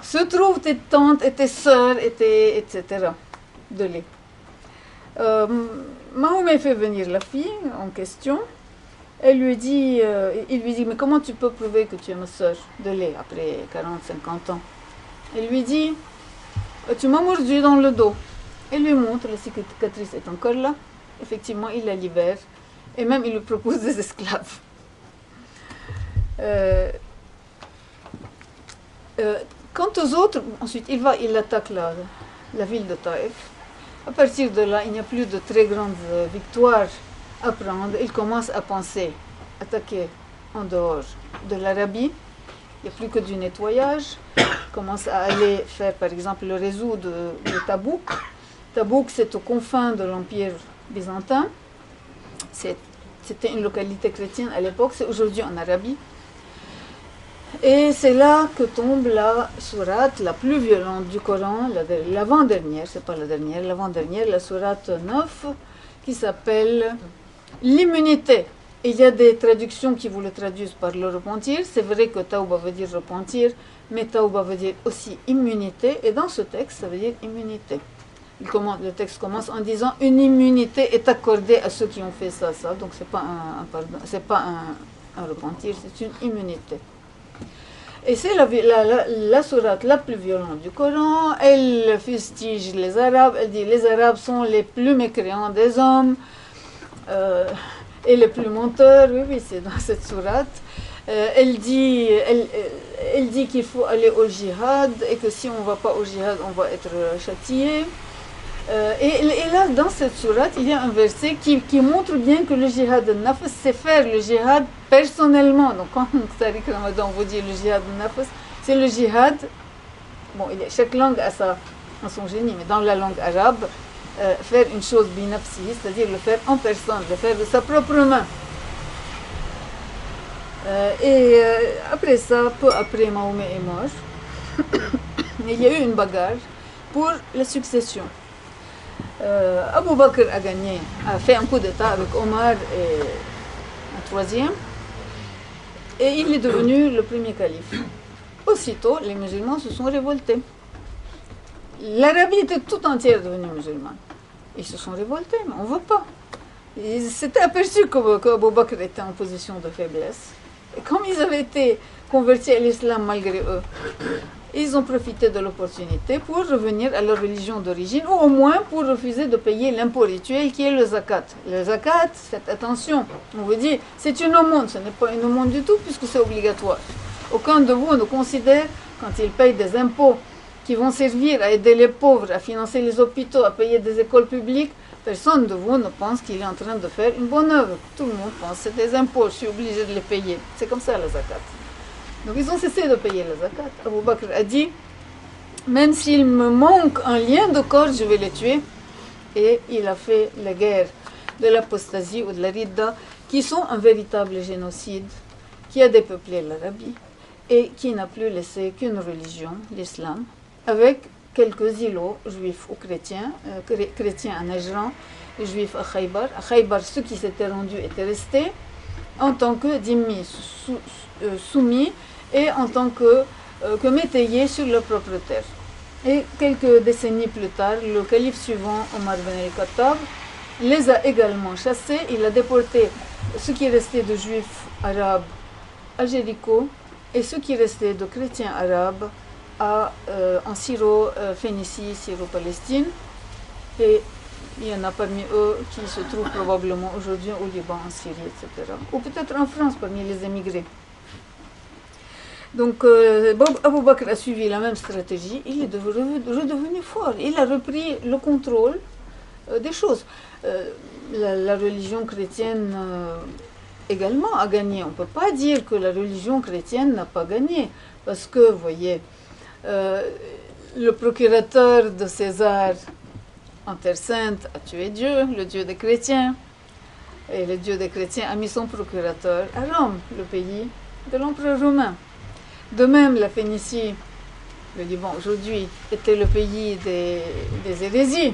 se trouvent tes tantes et tes sœurs, etc. de lait. Mahomet fait venir la fille en question. Il lui dit, mais comment tu peux prouver que tu es ma sœur de lait après 40-50 ans? Elle lui dit, tu m'as mordu dans le dos. Elle lui montre, la cicatrice est encore là. Effectivement, il la libère. Et même, il lui propose des esclaves. Quant aux autres, ensuite, il attaque la ville de Taïf. À partir de là, il n'y a plus de très grandes victoires à prendre. Il commence à penser attaquer en dehors de l'Arabie. Il n'y a plus que du nettoyage. Il commence à aller faire, par exemple, le réseau de Tabouk. Tabouk, c'est aux confins de l'Empire byzantin. C'était une localité chrétienne à l'époque, c'est aujourd'hui en Arabie. Et c'est là que tombe la sourate la plus violente du Coran, l'avant-dernière, c'est pas la dernière, l'avant-dernière, la sourate 9, qui s'appelle l'immunité. Il y a des traductions qui vous le traduisent par le repentir. C'est vrai que Tauba veut dire repentir, mais Tauba veut dire aussi immunité. Et dans ce texte, ça veut dire immunité. Le texte commence en disant une immunité est accordée à ceux qui ont fait ça. Donc c'est pas un repentir, c'est une immunité. Et c'est la sourate la plus violente du Coran. Elle fustige les Arabes. Elle dit les Arabes sont les plus mécréants des hommes et les plus menteurs. Oui, c'est dans cette sourate. Elle dit qu'il faut aller au jihad et que si on ne va pas au jihad, on va être châtié. Et là, dans cette sourate, il y a un verset qui montre bien que le jihad al-nafs, c'est faire le jihad personnellement. Donc, quand Tariq Ramadan vous dit le jihad al-nafs, c'est le jihad. Bon, chaque langue a son génie, mais dans la langue arabe, faire une chose binafsi, c'est-à-dire le faire en personne, le faire de sa propre main. Après ça, peu après, Mahomet est mort. Il y a eu une bagarre pour la succession. Abu Bakr a fait un coup d'état avec Omar et un troisième, et il est devenu le premier calife. Aussitôt, les musulmans se sont révoltés. L'Arabie était tout entière devenue musulmane. Ils se sont révoltés, mais on ne veut pas. Ils s'étaient aperçus qu'Abu Bakr était en position de faiblesse. Et comme ils avaient été convertis à l'islam malgré eux, ils ont profité de l'opportunité pour revenir à leur religion d'origine, ou au moins pour refuser de payer l'impôt rituel qui est le zakat. Le zakat, faites attention, on vous dit, c'est une aumône, ce n'est pas une aumône du tout puisque c'est obligatoire. Aucun de vous ne considère, quand il paye des impôts qui vont servir à aider les pauvres, à financer les hôpitaux, à payer des écoles publiques, personne de vous ne pense qu'il est en train de faire une bonne œuvre. Tout le monde pense, c'est des impôts, je suis obligé de les payer. C'est comme ça la zakat. Donc ils ont cessé de payer la zakat. Abu Bakr a dit, même s'il me manque un lien de corps, je vais les tuer. Et il a fait la guerre de l'apostasie ou de la ridda, qui sont un véritable génocide, qui a dépeuplé l'Arabie et qui n'a plus laissé qu'une religion, l'islam, avec quelques îlots juifs ou chrétiens, chrétiens à Najran, juifs à Khaybar. À Khaybar, ceux qui s'étaient rendus étaient restés en tant que dhimmi, soumis, et en tant que métayers sur leur propre terre. Et quelques décennies plus tard, le calife suivant, Omar ibn al-Khattab, les a également chassés. Il a déporté ce qui restait de juifs arabes à Jéricho et ce qui restait de chrétiens arabes en Syro-Phénicie, Syro-Palestine. Et il y en a parmi eux qui se trouvent probablement aujourd'hui au Liban, en Syrie, etc. Ou peut-être en France, parmi les émigrés. Donc, Abu Bakr a suivi la même stratégie. Il est redevenu fort. Il a repris le contrôle des choses. La religion chrétienne également a gagné. On ne peut pas dire que la religion chrétienne n'a pas gagné. Parce que, vous voyez, le procurateur de César en Terre Sainte a tué Dieu, le Dieu des chrétiens. Et le Dieu des chrétiens a mis son procurateur à Rome, le pays de l'empereur romain. De même, la Phénicie, le Liban aujourd'hui, était le pays des hérésies.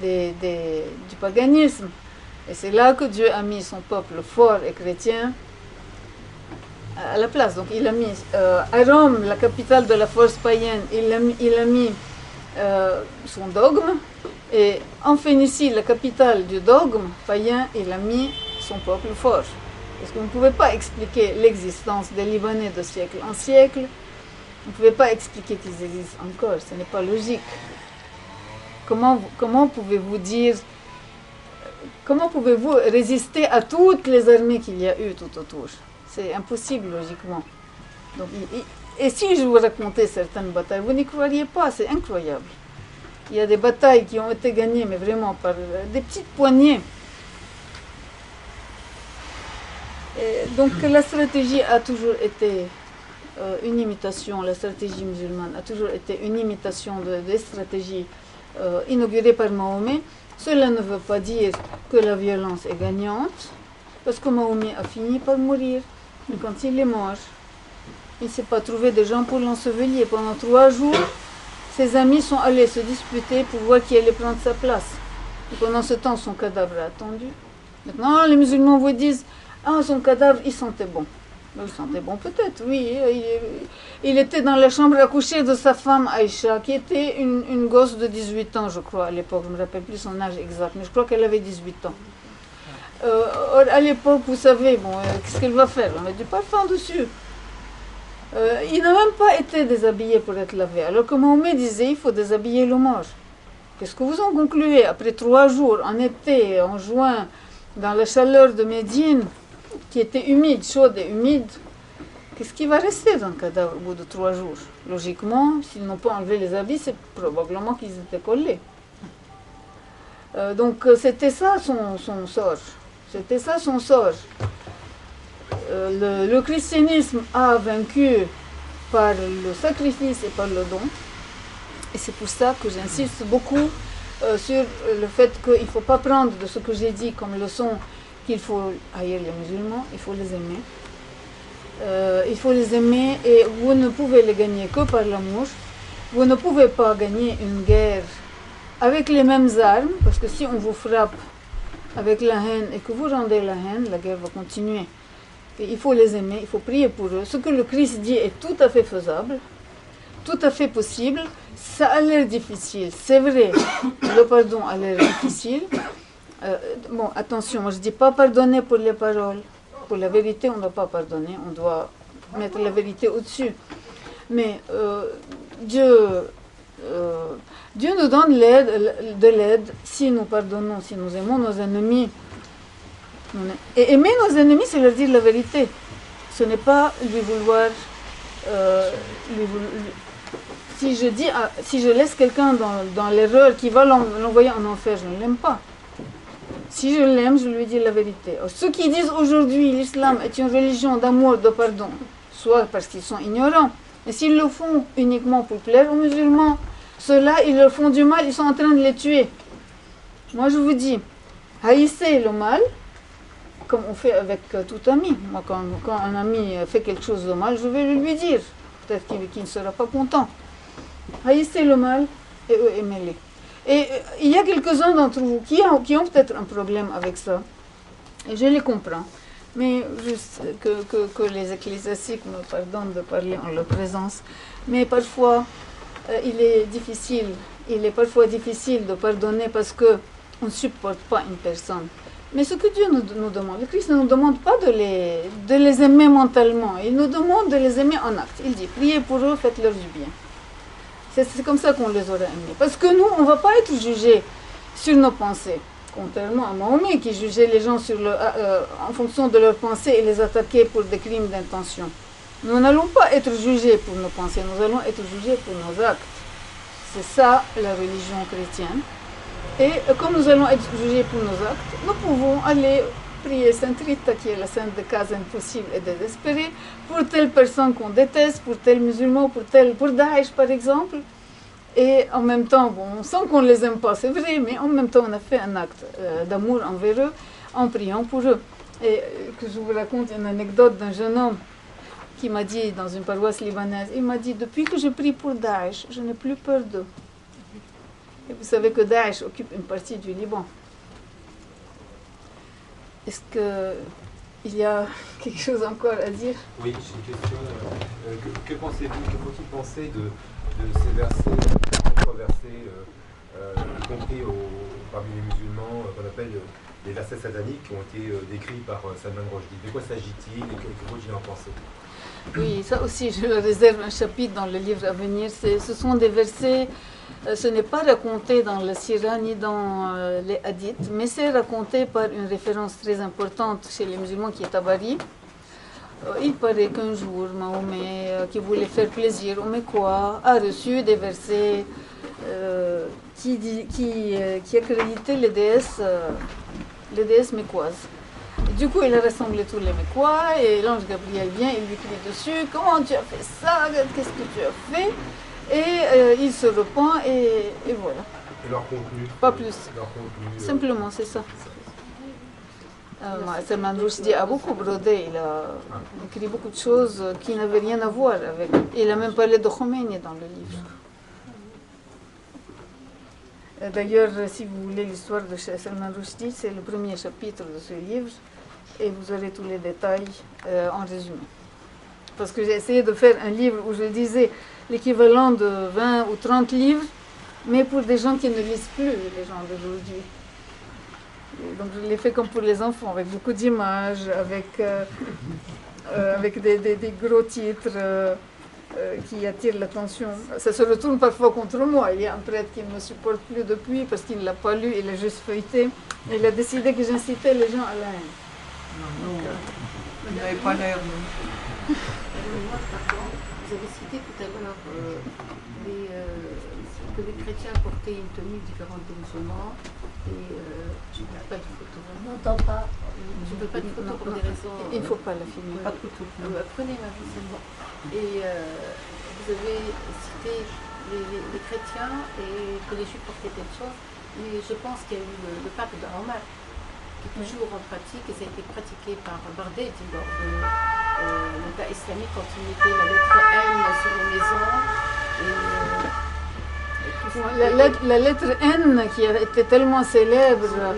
du paganisme. Et c'est là que Dieu a mis son peuple fort et chrétien à la place. Donc il a mis à Rome, la capitale de la force païenne, il a mis son dogme. Et en Phénicie, la capitale du dogme païen, il a mis son peuple fort. Parce qu'on ne pouvait pas expliquer l'existence des Libanais de siècle en siècle. On ne pouvait pas expliquer qu'ils existent encore. Ce n'est pas logique. Comment pouvez-vous dire... Comment pouvez-vous résister à toutes les armées qu'il y a eu tout autour? C'est impossible logiquement. Donc, et si je vous racontais certaines batailles, vous n'y croiriez pas, c'est incroyable. Il y a des batailles qui ont été gagnées, mais vraiment par des petites poignées. Et donc la stratégie a toujours été une imitation, la stratégie musulmane a toujours été une imitation des stratégies inaugurées par Mahomet. Cela ne veut pas dire que la violence est gagnante, parce que Mahomet a fini par mourir. Mais quand il est mort, il ne s'est pas trouvé de gens pour l'ensevelir. Pendant 3 jours, ses amis sont allés se disputer pour voir qui allait prendre sa place. Et pendant ce temps, son cadavre a attendu. Maintenant, les musulmans vous disent « Ah, son cadavre, il sentait bon. » Il sentait bon peut-être, oui. Il était dans la chambre à coucher de sa femme Aïcha, qui était une gosse de 18 ans, je crois, à l'époque. Je ne me rappelle plus son âge exact, mais je crois qu'elle avait 18 ans. À l'époque, vous savez, bon, qu'est-ce qu'elle va faire? On met du parfum dessus. Il n'a même pas été déshabillé pour être lavé. Alors que Mahomet disait, il faut déshabiller le mort. Qu'est-ce que vous en concluez? Après 3 jours, en été, en juin, dans la chaleur de Médine, qui était humide, chaude et humide, qu'est-ce qui va rester dans le cadavre au bout de 3 jours? Logiquement, s'ils n'ont pas enlevé les habits, c'est probablement qu'ils étaient collés. Donc c'était ça son sort. C'était ça son sort. Le christianisme a vaincu par le sacrifice et par le don. Et c'est pour ça que j'insiste beaucoup sur le fait qu'il ne faut pas prendre de ce que j'ai dit comme leçon qu'il faut haïr les musulmans, il faut les aimer. Il faut les aimer et vous ne pouvez les gagner que par l'amour. Vous ne pouvez pas gagner une guerre avec les mêmes armes, parce que si on vous frappe avec la haine et que vous rendez la haine, la guerre va continuer. Et il faut les aimer, il faut prier pour eux. Ce que le Christ dit est tout à fait faisable, tout à fait possible. Ça a l'air difficile, c'est vrai. Le pardon a l'air difficile. Bon, attention, moi je ne dis pas pardonner pour les paroles. Pour la vérité, on ne doit pas pardonner, on doit mettre la vérité au-dessus. Mais Dieu nous donne de l'aide si nous pardonnons, si nous aimons nos ennemis. Et aimer nos ennemis, c'est leur dire la vérité. Ce n'est pas lui vouloir... si je laisse quelqu'un dans l'erreur qui va l'envoyer en enfer, je ne l'aime pas. Si je l'aime, je lui dis la vérité. Alors, ceux qui disent aujourd'hui l'islam est une religion d'amour, de pardon, soit parce qu'ils sont ignorants, mais s'ils le font uniquement pour plaire aux musulmans, ceux-là, ils leur font du mal, ils sont en train de les tuer. Moi, je vous dis, haïssez le mal, comme on fait avec tout ami. Moi, quand un ami fait quelque chose de mal, je vais lui dire. Peut-être qu'il ne sera pas content. Haïssez le mal et eux, aimez-les. Et il y a quelques-uns d'entre vous qui ont peut-être un problème avec ça. Et je les comprends. Mais juste que les ecclésiastiques me pardonnent de parler en leur présence. Mais parfois, il est parfois difficile de pardonner parce qu'on ne supporte pas une personne. Mais ce que Dieu nous demande, le Christ ne nous demande pas de les aimer mentalement. Il nous demande de les aimer en acte. Il dit, priez pour eux, faites-leur du bien. C'est comme ça qu'on les aura aimés. Parce que nous, on ne va pas être jugés sur nos pensées. Contrairement à Mahomet qui jugeait les gens en fonction de leurs pensées et les attaquait pour des crimes d'intention. Nous n'allons pas être jugés pour nos pensées, nous allons être jugés pour nos actes. C'est ça la religion chrétienne. Et comme nous allons être jugés pour nos actes, nous pouvons aller prier Sainte Rita, qui est la sainte des cas impossibles et désespérés, pour telle personne qu'on déteste, pour tel musulman, pour Daesh par exemple. Et en même temps, bon, on sent qu'on ne les aime pas, c'est vrai, mais en même temps, on a fait un acte d'amour envers eux en priant pour eux. Et que je vous raconte une anecdote d'un jeune homme qui m'a dit, dans une paroisse libanaise, il m'a dit, depuis que je prie pour Daesh, je n'ai plus peur d'eux. Et vous savez que Daesh occupe une partie du Liban. Est-ce qu'il y a quelque chose encore à dire? Oui, j'ai une question. Que pensez-vous, que faut-il penser de ces versets, controversés, y compris parmi les musulmans, qu'on appelle les versets sataniques, qui ont été décrits par Salman Rushdie? De quoi s'agit-il et que faut-il en penser? Oui, ça aussi, je réserve un chapitre dans le livre à venir. Ce sont des versets, ce n'est pas raconté dans le Sira ni dans les hadiths, mais c'est raconté par une référence très importante chez les musulmans qui est Tabari. Il paraît qu'un jour, Mahomet, qui voulait faire plaisir aux Mécois, a reçu des versets qui accréditaient les déesses mécoises. Du coup, il a rassemblé tous les Mécois et l'ange Gabriel vient, il lui crie dessus: comment tu as fait ça? Qu'est-ce que tu as fait? Et il se repent et voilà. Et leur contenu? Pas plus. Leur contenu, simplement, c'est ça. Salman Rushdie a beaucoup brodé, il a écrit beaucoup de choses qui n'avaient rien à voir avec. Il a même parlé de Khomeini dans le livre. D'ailleurs, si vous voulez l'histoire de Salman Rushdie, c'est le premier chapitre de ce livre et vous aurez tous les détails en résumé. Parce que j'ai essayé de faire un livre où je disais l'équivalent de 20 ou 30 livres, mais pour des gens qui ne lisent plus, les gens d'aujourd'hui. Donc je l'ai fait comme pour les enfants, avec beaucoup d'images, avec des gros titres qui attirent l'attention. Ça se retourne parfois contre moi. Il y a un prêtre qui ne me supporte plus depuis parce qu'il ne l'a pas lu, il a juste feuilleté. Il a décidé que j'incitais les gens à la haine. Non, vous n'avez pas l'air, non. Vous avez cité tout à l'heure que les chrétiens portaient une tenue différente des musulmans. Et je ne veux pas de photo. On n'entend pas. Je ne veux pas de photo pour des raisons. Il ne faut pas la filmer. Pas de photo. Prenez ma vie, c'est bon. Et vous avez cité les chrétiens et que les juifs portaient telle chose. Mais je pense qu'il y a eu le pape de Omar qui est toujours en pratique, et ça a été pratiqué par Bardet lors de l'État islamique quand il mettait la lettre M sur les maisons. La lettre N qui a été tellement célèbre,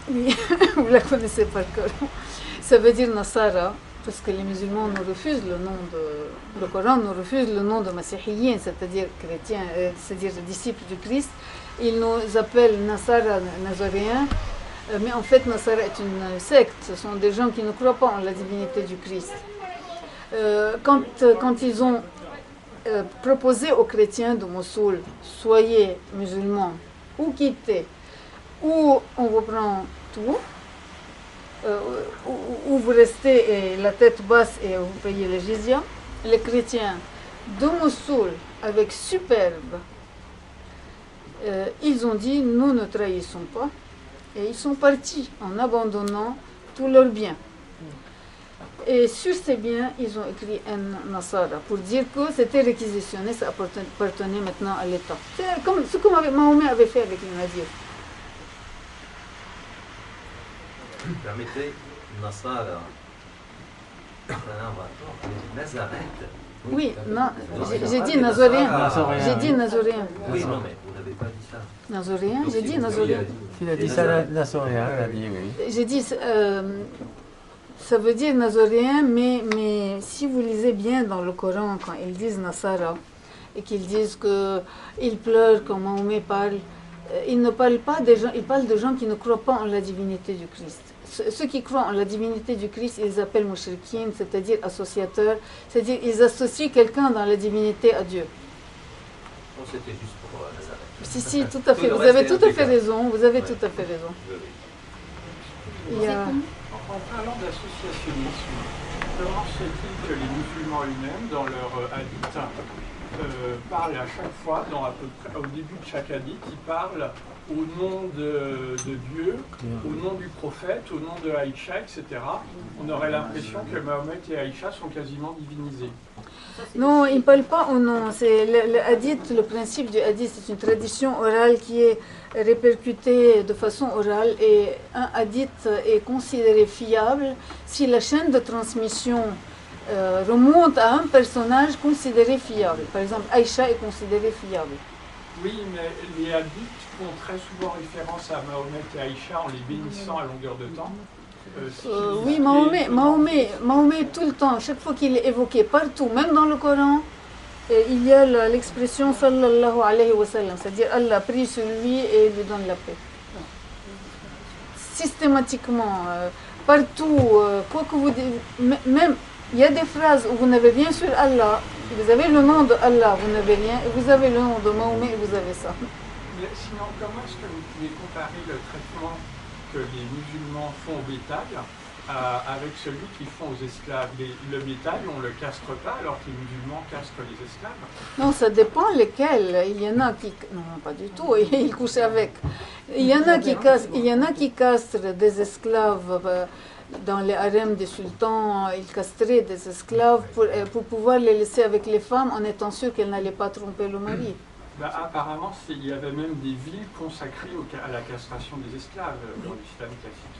oui, vous la connaissez par cœur, ça veut dire Nasara, parce que les musulmans nous refusent le Coran nous refuse le nom de Masihiyin, c'est-à-dire chrétiens, c'est-à-dire disciples du Christ. Ils nous appellent Nasara, nazaréens, mais en fait Nasara est une secte, ce sont des gens qui ne croient pas en la divinité du Christ. Quand ils ont proposé aux chrétiens de Mossoul, soyez musulmans ou quittez, ou on vous prend tout, ou vous restez la tête basse et vous payez le jizya. Les chrétiens de Mossoul, avec superbe, ils ont dit nous ne trahissons pas, et ils sont partis en abandonnant tous leurs biens. Et sur ces biens, ils ont écrit un Nasara pour dire que c'était réquisitionné, ça appartenait maintenant à l'État. C'est comme ce que Mahomet avait fait avec les Nadirs. Permettez, Nasara, c'est un rapport, Nazareth. Oui, j'ai dit nazoréen. J'ai dit nazoréen. Oui, non, mais vous n'avez pas dit ça. Nazoréen, j'ai dit nazoréen. Il a dit ça, nazoréen, il a dit oui. J'ai dit, ça veut dire nazoréen, mais si vous lisez bien dans le Coran, quand ils disent Nasara, et qu'ils disent qu'ils pleurent quand Mahomet parle, ils ne parlent pas des gens, ils parlent de gens qui ne croient pas en la divinité du Christ. Ceux qui croient en la divinité du Christ, ils appellent mushrikin, c'est-à-dire associateurs, c'est-à-dire ils associent quelqu'un dans la divinité à Dieu. Bon, c'était juste pour Nazareth. Si, tout à fait, vous avez tout à fait raison, vous avez tout à fait raison. Il y a... En parlant d'associationnisme, comment se dit que les musulmans eux-mêmes, dans leur hadith, parlent à chaque fois, à peu près, au début de chaque hadith, ils parlent au nom de Dieu, au nom du prophète, au nom de Aïcha, etc. On aurait l'impression que Mahomet et Aïcha sont quasiment divinisés. Non, ils ne parlent pas au nom. C'est le hadith, le principe du hadith, c'est une tradition orale qui est répercutée de façon orale, et un hadith est considéré fiable si la chaîne de transmission remonte à un personnage considéré fiable. Par exemple, Aïcha est considérée fiable. Oui, mais les hadiths font très souvent référence à Mahomet et Aïcha en les bénissant à longueur de temps. Oui, Mahomet, tout le temps, chaque fois qu'il est évoqué, partout, même dans le Coran, il y a l'expression sallallahu alayhi wa sallam, c'est-à-dire Allah prie sur lui et lui donne la paix. Systématiquement, partout, quoi que vous dites, même, il y a des phrases où vous n'avez rien sur Allah, vous avez le nom de Allah, vous n'avez rien, et vous avez le nom de Mahomet et vous avez ça. Mais sinon, comment est-ce que vous pouvez comparer le traitement que les musulmans font au bétail avec celui qu'ils font aux esclaves? Le bétail, on ne le castre pas alors que les musulmans castrent les esclaves? Non, ça dépend lesquels. Il y en a qui... Non, pas du tout, ils couchent avec. Il y en a qui castrent des esclaves dans les harems des sultans. Ils castraient des esclaves pour pouvoir les laisser avec les femmes en étant sûr qu'elles n'allaient pas tromper le mari. Bah, apparemment, il y avait même des villes consacrées à la castration des esclaves dans l'islam classique.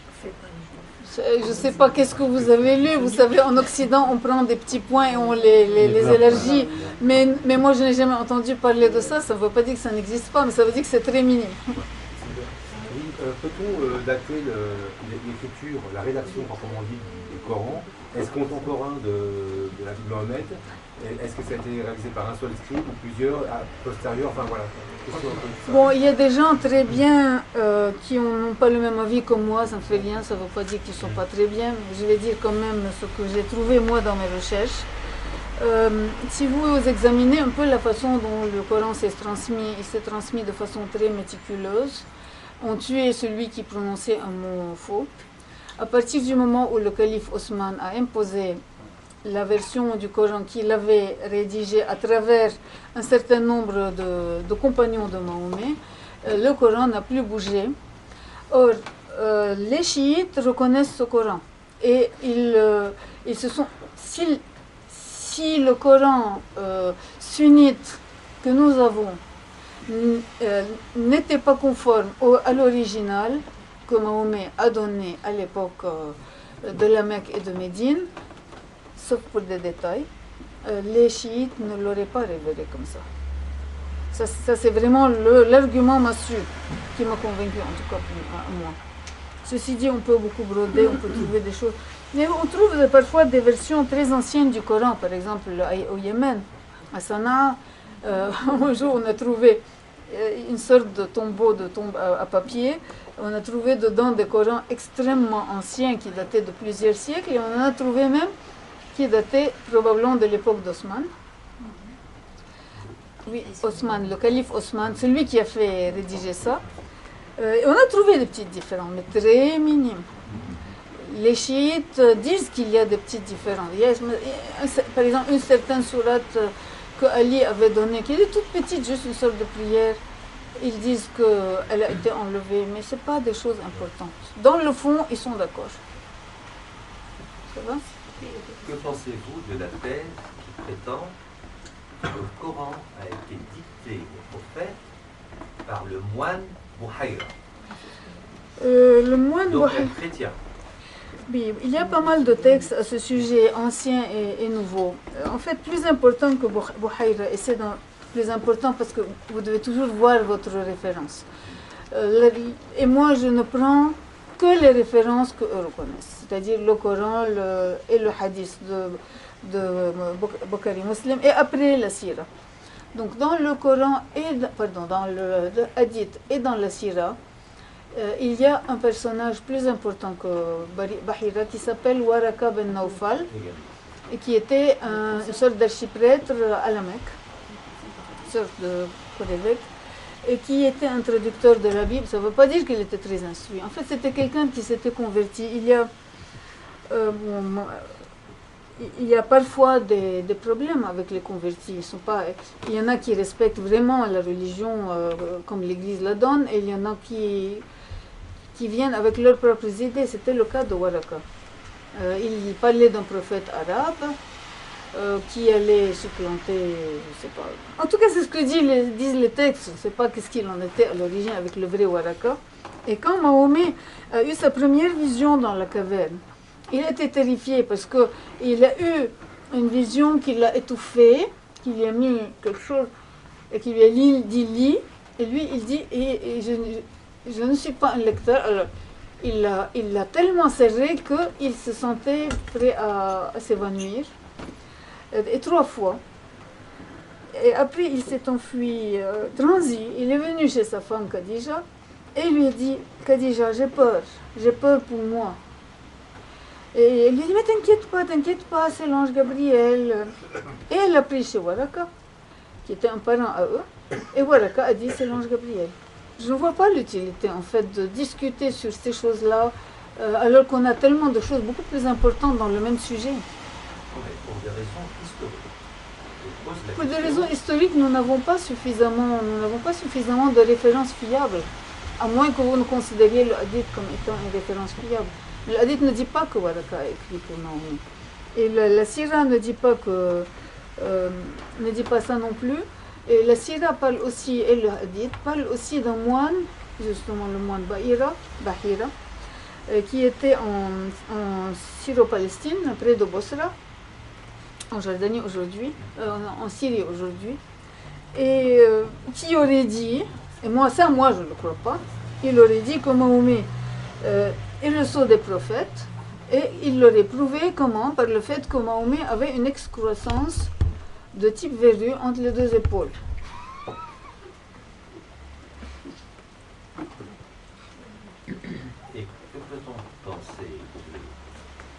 Je ne sais pas qu'est-ce que vous avez lu. Vous savez, en Occident, on prend des petits points et on les élargit. Mais moi, je n'ai jamais entendu parler de ça. Ça ne veut pas dire que ça n'existe pas, mais ça veut dire que c'est très minime. Peut-on dater l'écriture, la rédaction proprement dite du Coran? Est-ce contemporain de la vie de Mohammed? Est-ce que ça a été réalisé par un seul scribe ou plusieurs postérieurs? Enfin voilà. Bon, il y a des gens très bien qui n'ont pas le même avis que moi, ça ne fait rien, ça ne veut pas dire qu'ils ne sont pas très bien, mais je vais dire quand même ce que j'ai trouvé moi dans mes recherches. Si vous examinez un peu la façon dont le Coran s'est transmis, il s'est transmis de façon très méticuleuse. On tuait celui qui prononçait un mot faux. À partir du moment où le calife Osman a imposé la version du Coran qu'il avait rédigée à travers un certain nombre de compagnons de Mahomet, le Coran n'a plus bougé. Or, les chiites reconnaissent ce Coran. Et ils se sont... Si le Coran sunnite que nous avons n'était pas conforme à l'original que Mahomet a donné à l'époque de la Mecque et de Médine, sauf pour des détails, les chiites ne l'auraient pas révélé comme ça. Ça c'est vraiment l'argument massue qui m'a convaincu, en tout cas pour moi. Ceci dit, on peut beaucoup broder, on peut trouver des choses. Mais on trouve parfois des versions très anciennes du Coran, par exemple au Yémen, à Sanaa. Un jour, on a trouvé une sorte de tombeau à papier. On a trouvé dedans des Corans extrêmement anciens qui dataient de plusieurs siècles. Et on en a trouvé même qui dataient probablement de l'époque d'Osman. Oui, Osman, le calife Osman, celui qui a fait rédiger ça. On a trouvé des petites différences, mais très minimes. Les chiites disent qu'il y a des petites différences. Il y a, par exemple, une certaine sourate que Ali avait donnée, qui est toute petite, juste une sorte de prière. Ils disent qu'elle a été enlevée, mais ce n'est pas des choses importantes. Dans le fond, ils sont d'accord. Ça va? Que pensez-vous de la thèse qui prétend que le Coran a été dicté au prophète par le moine Bouhayra? Le moine Bouhayra, chrétien. Oui, il y a pas mal de textes à ce sujet, anciens et nouveaux. En fait, plus important que Bouhayra, et c'est plus important parce que vous devez toujours voir votre référence. Et moi, je ne prends que les références qu'eux reconnaissent, c'est-à-dire le Coran et le hadith de Bukhari Muslim, et après la Sira. Donc dans le Coran, dans le hadith et dans la Sira, il y a un personnage plus important que Bahira qui s'appelle Waraka ben Naufal et qui était une sorte d'archiprêtre à la Mecque, une sorte de évêque, et qui était un traducteur de la Bible. Ça ne veut pas dire qu'il était très instruit. En fait, c'était quelqu'un qui s'était converti. Il y a parfois des problèmes avec les convertis. Il y en a qui respectent vraiment la religion comme l'Église la donne, et il y en a qui viennent avec leurs propres idées. C'était le cas de Waraka. Il parlait d'un prophète arabe qui allait supplanter, je ne sais pas. En tout cas, c'est ce que disent les textes. Je ne sais pas qu'est-ce qu'il en était à l'origine avec le vrai Waraka. Et quand Mahomet a eu sa première vision dans la caverne, il était terrifié parce qu'il a eu une vision qui l'a étouffé, qui lui a mis quelque chose et qui lui a dit « lis ». Et lui, il dit, et je ne suis pas un lecteur. Alors, il l'a tellement serré qu'il se sentait prêt à s'évanouir. Et 3 fois. Et après, il s'est enfui transi. Il est venu chez sa femme Khadija et lui a dit, Khadija, j'ai peur pour moi. Et il lui a dit, mais t'inquiète pas, c'est l'ange Gabriel. Et elle a pris chez Waraka, qui était un parent à eux, et Waraka a dit, c'est l'ange Gabriel. Je ne vois pas l'utilité, en fait, de discuter sur ces choses-là, alors qu'on a tellement de choses beaucoup plus importantes dans le même sujet. Pour des raisons historiques. Pour des raisons historiques, nous n'avons pas suffisamment de références fiables, à moins que vous ne considériez le hadith comme étant une référence fiable. Le hadith ne dit pas que Waraka a écrit pour Naomi. Et la Sira ne dit pas ça non plus. Et la Sira parle aussi, et le hadith parle aussi d'un moine, justement le moine Bahira, qui était en Syro-Palestine, près de Bosra, en Jordanie aujourd'hui, en Syrie aujourd'hui, et qui aurait dit, et moi je ne le crois pas, il aurait dit que Mahomet est le sceau des prophètes, et il l'aurait prouvé comment? Par le fait que Mahomet avait une excroissance de type verrue entre les 2 épaules. Et que peut-on penser de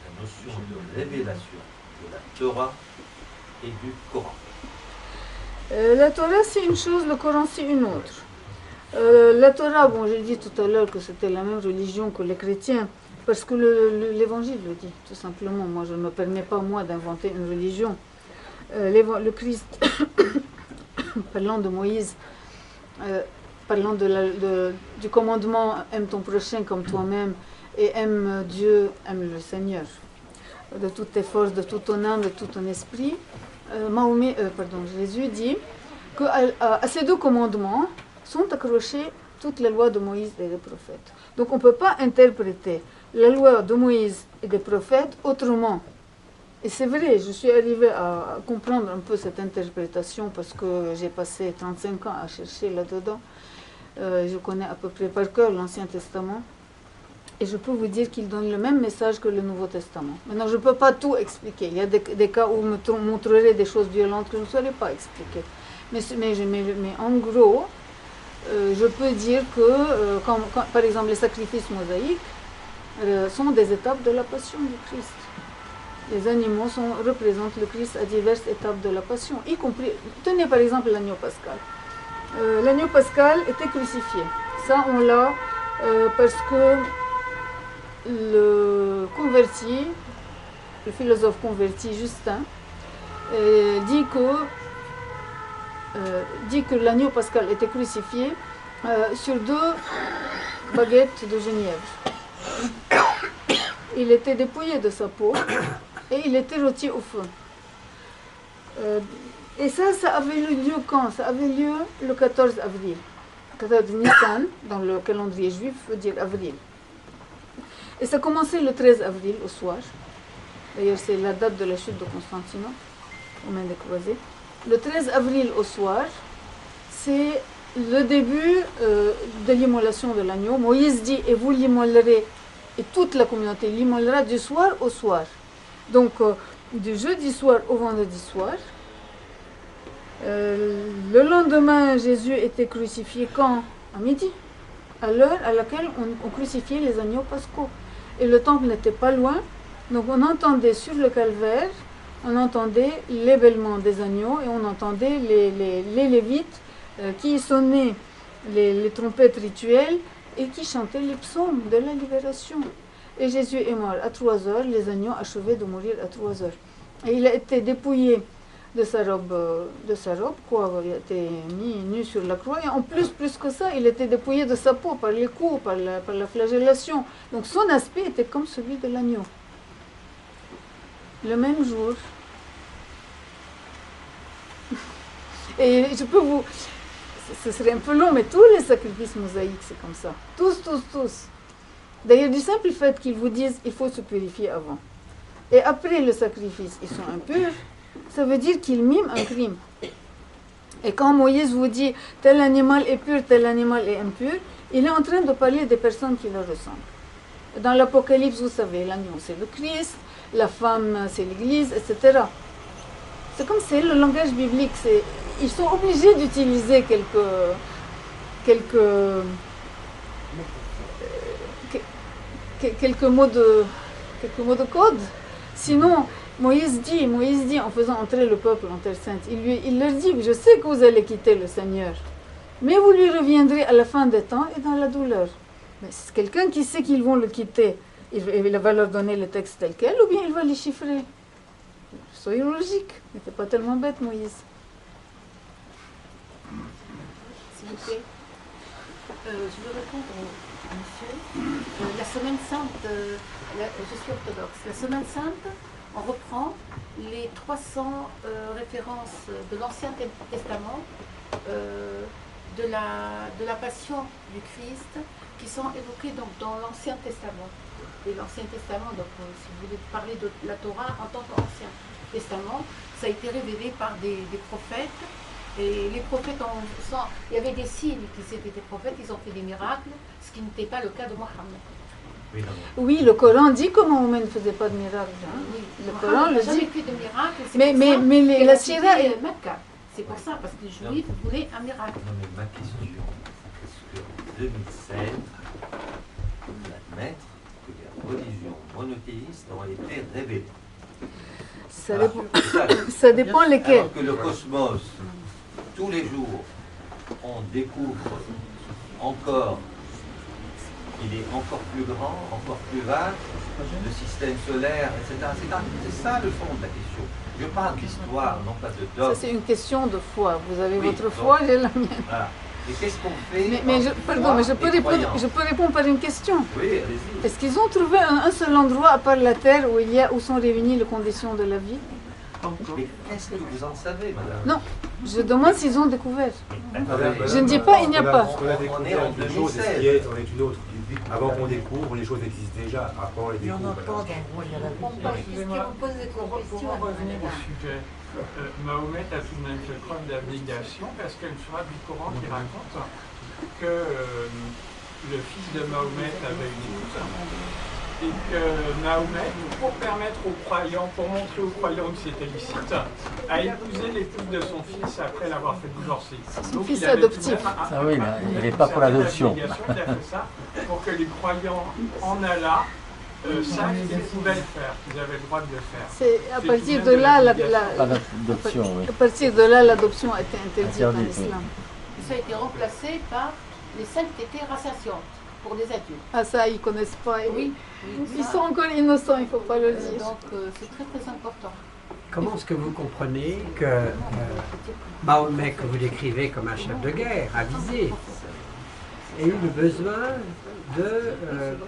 la notion de révélation de la Torah et du Coran? La Torah c'est une chose, le Coran c'est une autre. La Torah, bon, j'ai dit tout à l'heure que c'était la même religion que les chrétiens, parce que l'Évangile le dit, tout simplement. Moi, je ne me permets pas, moi, d'inventer une religion. Le Christ, parlant de Moïse, parlant du commandement « aime ton prochain comme toi-même » et « aime Dieu, aime le Seigneur » de toutes tes forces, de toute ton âme, de tout ton esprit. Jésus dit qu'à ces 2 commandements sont accrochées toutes les lois de Moïse et des prophètes. Donc on ne peut pas interpréter la loi de Moïse et des prophètes autrement. Et c'est vrai, je suis arrivée à comprendre un peu cette interprétation parce que j'ai passé 35 ans à chercher là-dedans. Je connais à peu près par cœur l'Ancien Testament. Et je peux vous dire qu'il donne le même message que le Nouveau Testament. Maintenant, je ne peux pas tout expliquer. Il y a des cas où on me montrerait des choses violentes que je ne saurais pas expliquer. Mais en gros, je peux dire que, par exemple, les sacrifices mosaïques sont des étapes de la passion du Christ. Les animaux représentent le Christ à diverses étapes de la passion, y compris, tenez par exemple l'agneau pascal. L'agneau pascal était crucifié. Ça, on l'a parce que le philosophe converti Justin, dit que l'agneau pascal était crucifié sur 2 baguettes de genièvre. Il était dépouillé de sa peau et il était rôti au feu. Et ça avait lieu quand? Ça avait lieu le 14 avril. 14 Nissan, dans le calendrier juif, veut dire avril. Et ça commençait le 13 avril au soir. D'ailleurs, c'est la date de la chute de Constantinople, aux mains des croisés. Le 13 avril au soir, c'est le début de l'immolation de l'agneau. Moïse dit, et vous l'immolerez, et toute la communauté l'immolera du soir au soir. Donc, du jeudi soir au vendredi soir. Le lendemain, Jésus était crucifié quand? À midi, à l'heure à laquelle on crucifiait les agneaux pascaux. Et le temple n'était pas loin, donc on entendait sur le calvaire, on entendait l'ébellement des agneaux et on entendait les lévites qui sonnaient les trompettes rituelles et qui chantaient les psaumes de la libération. Et Jésus est mort à 3 heures, les agneaux achevaient de mourir à 3 heures. Et il a été dépouillé de sa robe, il a été mis nu sur la croix, et en plus que ça, il était dépouillé de sa peau par les coups, par la flagellation. Donc son aspect était comme celui de l'agneau. Le même jour. Et je peux vous... Ce serait un peu long, mais tous les sacrifices mosaïques, c'est comme ça. Tous. D'ailleurs, du simple fait qu'ils vous disent il faut se purifier avant. Et après le sacrifice, ils sont impurs, ça veut dire qu'ils miment un crime. Et quand Moïse vous dit tel animal est pur, tel animal est impur, il est en train de parler des personnes qui le ressemblent. Dans l'Apocalypse, vous savez, l'agneau c'est le Christ, la femme c'est l'Église, etc. C'est comme c'est le langage biblique. Ils sont obligés d'utiliser quelques mots de code. Sinon, Moïse dit en faisant entrer le peuple en Terre Sainte, il leur dit, je sais que vous allez quitter le Seigneur, mais vous lui reviendrez à la fin des temps et dans la douleur. Mais c'est quelqu'un qui sait qu'ils vont le quitter, il va leur donner le texte tel quel, ou bien il va les chiffrer. Soyez logique, n'était pas tellement bête, Moïse. S'il vous plaît, je veux répondre au monsieur. La semaine sainte, je suis orthodoxe. La semaine sainte, on reprend les 300 références de l'Ancien Testament, de la passion du Christ, qui sont évoquées donc, dans l'Ancien Testament. Et l'Ancien Testament, donc, si vous voulez parler de la Torah en tant qu'Ancien Testament, ça a été révélé par des prophètes. Et les prophètes, il y avait des signes qu'ils étaient des prophètes, ils ont fait des miracles, ce qui n'était pas le cas de Mohammed. Oui, le Coran dit que Mahomet ne faisait pas de miracles. Hein. Oui, le Coran le dit. Fait de miracles, mais la Sira est Mecca. C'est pour ça, parce que les Juifs voulaient un miracle. Non, mais ma question, est-ce qu'en 2016, vous admettre que les religions monothéistes ont été révélées? Ça dépend lesquelles. Alors que le cosmos, tous les jours, on découvre encore qu'il est encore plus grand, encore plus vaste, le système solaire, etc. C'est ça le fond de la question. Je parle d'histoire, non pas de dogme. Ça, c'est une question de foi. Vous avez votre donc, foi, j'ai la mienne. Voilà. Et qu'est-ce qu'on fait je peux répondre par une question. Oui, allez-y. Est-ce qu'ils ont trouvé un seul endroit à part la Terre où sont réunies les conditions de la vie? Mais qu'est-ce que vous en savez, madame? Non, je demande s'ils ont découvert. Madame, Je ne dis pas il n'y a pas. On a découvert une chose, et ce qui est, on est une autre. Avant qu'on découvre, les choses existent déjà. Après, on les découvre. Excusez-moi, pour revenir au sujet, Mahomet a tout de même fait preuve d'abnégation parce qu'il y a une sourate du Coran qui raconte que le fils de Mahomet avait une épouse et que Mahomet, pour permettre aux croyants, pour montrer aux croyants que c'était licite, a épousé l'épouse de son fils après l'avoir fait divorcer. Son fils adoptif. Ah oui, il n'avait pas pour l'adoption. Il a fait ça pour que les croyants en Allah sachent qu'ils pouvaient le faire, qu'ils avaient le droit de le faire. C'est à partir de là, à partir de là, l'adoption a été interdite en islam. Ça a été remplacé par les sanctités rassasiantes pour les adultes. Ah ça, ils ne connaissent pas. Oui. Ils sont encore innocents, il ne faut pas le dire. Donc c'est très très important. Comment est-ce que vous comprenez que Mahomet, que vous décrivez comme un chef de guerre, avisé, ait eu le besoin de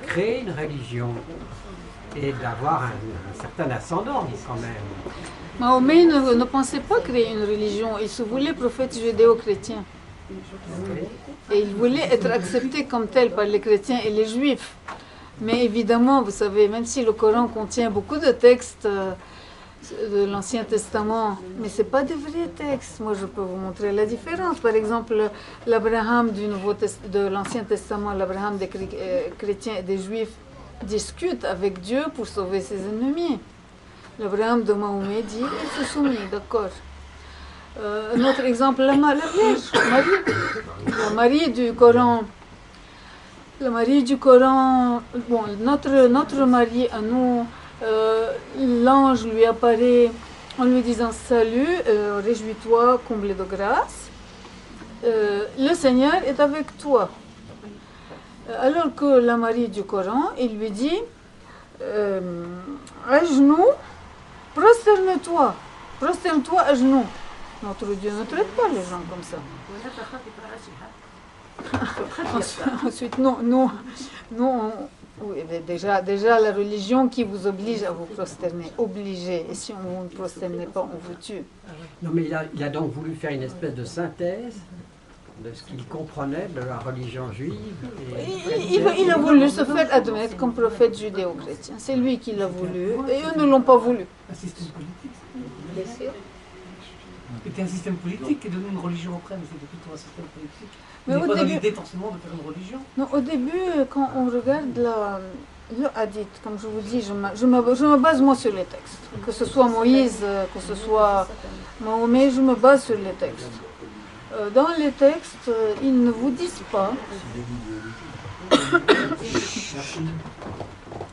créer une religion et d'avoir un certain ascendant quand même? Mahomet ne pensait pas créer une religion, il se voulait prophète judéo-chrétien. Et il voulait être accepté comme tel par les chrétiens et les juifs. Mais évidemment, vous savez, même si le Coran contient beaucoup de textes de l'Ancien Testament, mais ce n'est pas des vrais textes. Moi, je peux vous montrer la différence. Par exemple, l'Abraham de l'Ancien Testament, l'Abraham des chrétiens et des juifs discute avec Dieu pour sauver ses ennemis. L'Abraham de Mahomet dit, il se soumet, d'accord. Un autre exemple, la Vierge, Marie du Coran. La Marie du Coran, bon, notre Marie à nous, l'ange lui apparaît en lui disant salut, réjouis-toi, comblé de grâce. Le Seigneur est avec toi. Alors que la Marie du Coran, il lui dit à genoux, prosterne-toi à genoux. Notre Dieu ne traite pas les gens comme ça. Ensuite, nous oui, déjà la religion qui vous oblige à vous prosterner, obligé. Et si on ne vous prosterne pas, on vous tue. Non, mais il a donc voulu faire une espèce de synthèse de ce qu'il comprenait de la religion juive. Il a voulu se faire admettre comme prophète judéo-chrétien. C'est lui qui l'a voulu et eux ne l'ont pas voulu. Bien sûr. C'était un système politique qui est devenu une religion après, mais c'était plutôt un système politique. Mais Il n'est au pas dans début- l'idée forcément de faire une religion. Non, au début, quand on regarde le hadith, comme je vous dis, je me base moi sur les textes. Que ce soit Moïse, que ce soit Mahomet, je me base sur les textes. Dans les textes, ils ne vous disent pas.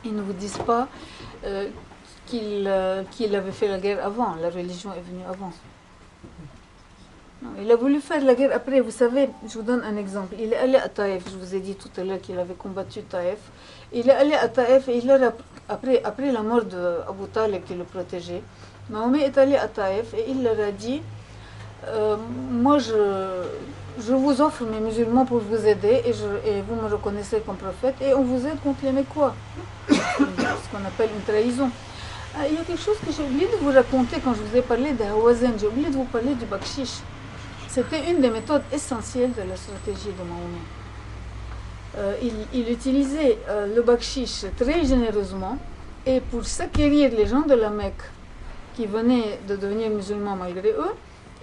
Ils ne vous disent pas qu'il avait fait la guerre avant. La religion est venue avant. Non, il a voulu faire la guerre après. Vous savez, je vous donne un exemple. Il est allé à Taïf. Je vous ai dit tout à l'heure qu'il avait combattu Taïf. Il est allé à Taïf et il leur a, après la mort d'Abu Talib qui le protégeait, Mahomet est allé à Taïf et il leur a dit moi je vous offre mes musulmans pour vous aider et vous me reconnaissez comme prophète et on vous aide contre les Mécois. Ce qu'on appelle une trahison. Il y a quelque chose que j'ai oublié de vous raconter quand je vous ai parlé de Hawazin. J'ai oublié de vous parler du bakshish. C'était une des méthodes essentielles de la stratégie de Mahomet. Il utilisait le bakshish très généreusement et pour s'acquérir les gens de la Mecque qui venaient de devenir musulmans malgré eux,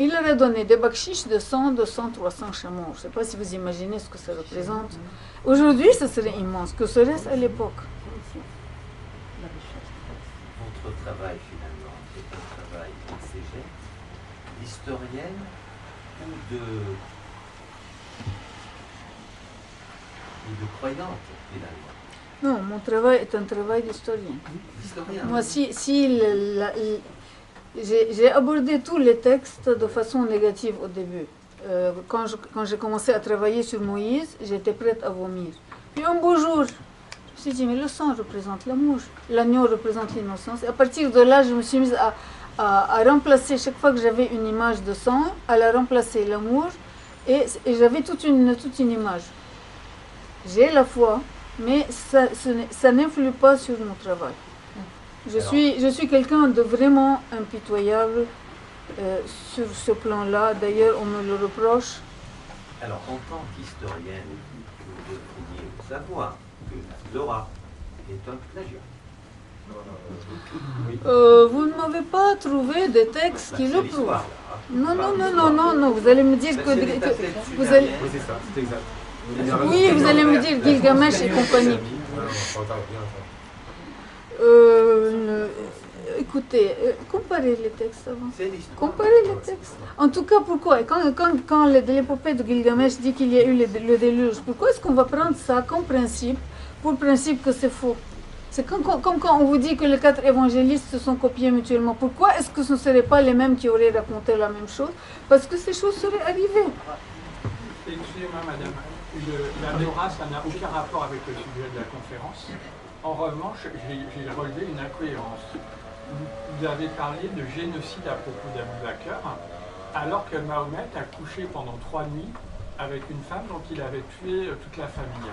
il leur a donné des bakshish de 100, 200, 300 chameaux. Je ne sais pas si vous imaginez ce que ça représente. Aujourd'hui, ce serait immense. Que serait-ce à l'époque? Votre travail, finalement, est un travail exégète, d'historienne ou de croyante, finalement. Non, mon travail est un travail d'historien. Historien. Moi, j'ai abordé tous les textes de façon négative au début. Quand j'ai commencé à travailler sur Moïse, j'étais prête à vomir. Puis un beau jour, je me suis dit, mais le sang représente l'amour, l'agneau représente l'innocence. Et à partir de là, je me suis mise à remplacer, chaque fois que j'avais une image de sang, à la remplacer l'amour, et j'avais toute une image. J'ai la foi, mais ça n'influe pas sur mon travail. Je suis quelqu'un de vraiment impitoyable sur ce plan-là. D'ailleurs, on me le reproche. Alors, en tant qu'historienne, vous devriez savoir que la Torah est un plagiat. Vous ne m'avez pas trouvé des textes qui le prouvent. Non, vous allez me dire que vous allez... Oui, c'est ça, c'est exact. Oui, vous allez me dire Gilgamesh et compagnie. Écoutez, comparez les textes avant. Comparez les textes. En tout cas, pourquoi? Quand l'épopée de Gilgamesh dit qu'il y a eu le déluge, pourquoi est-ce qu'on va prendre ça comme principe, pour le principe que c'est faux? C'est comme quand on vous dit que les 4 évangélistes se sont copiés mutuellement. Pourquoi est-ce que ce ne seraient pas les mêmes qui auraient raconté la même chose? Parce que ces choses seraient arrivées. Excusez-moi, madame. La Torah, ça n'a aucun rapport avec le sujet de la conférence. En revanche, j'ai relevé une incohérence. Vous avez parlé de génocide à propos d'Abu Bakr, alors que Mahomet a couché pendant 3 nuits avec une femme dont il avait tué toute la famille.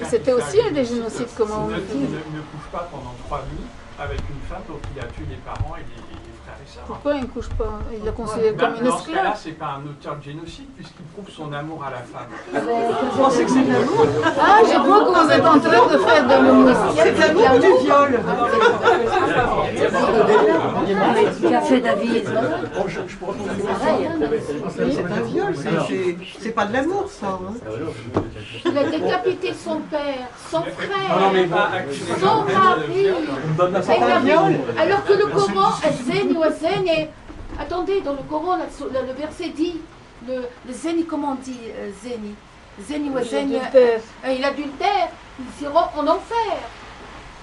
C'était aussi un des génocides que Mahomet ne couche pas pendant 3 nuits avec une femme dont il a tué les parents et les frères et sœurs. Pourquoi il ne couche pas? Il la considère comme une Dans ce cas-là, esclave. ce n'est pas un auteur de génocide puisqu'il prouve son amour à la femme. Vous pensez que c'est de l'amour? Ah, je crois que vous êtes en train de faire de l'amour. C'est de l'amour ou du viol? Qu'a fait David? C'est un viol, c'est pas de l'amour ça. Hein. Il a décapité son père, son frère, Non, mais pas son mari. C'est un viol. Alors que le Coran, Zeni ou Zeni, attendez, dans le Coran, le verset dit, le Zeni, comment on dit Zeni? Zeni ou Zeni, il adultère, ils iront en enfer.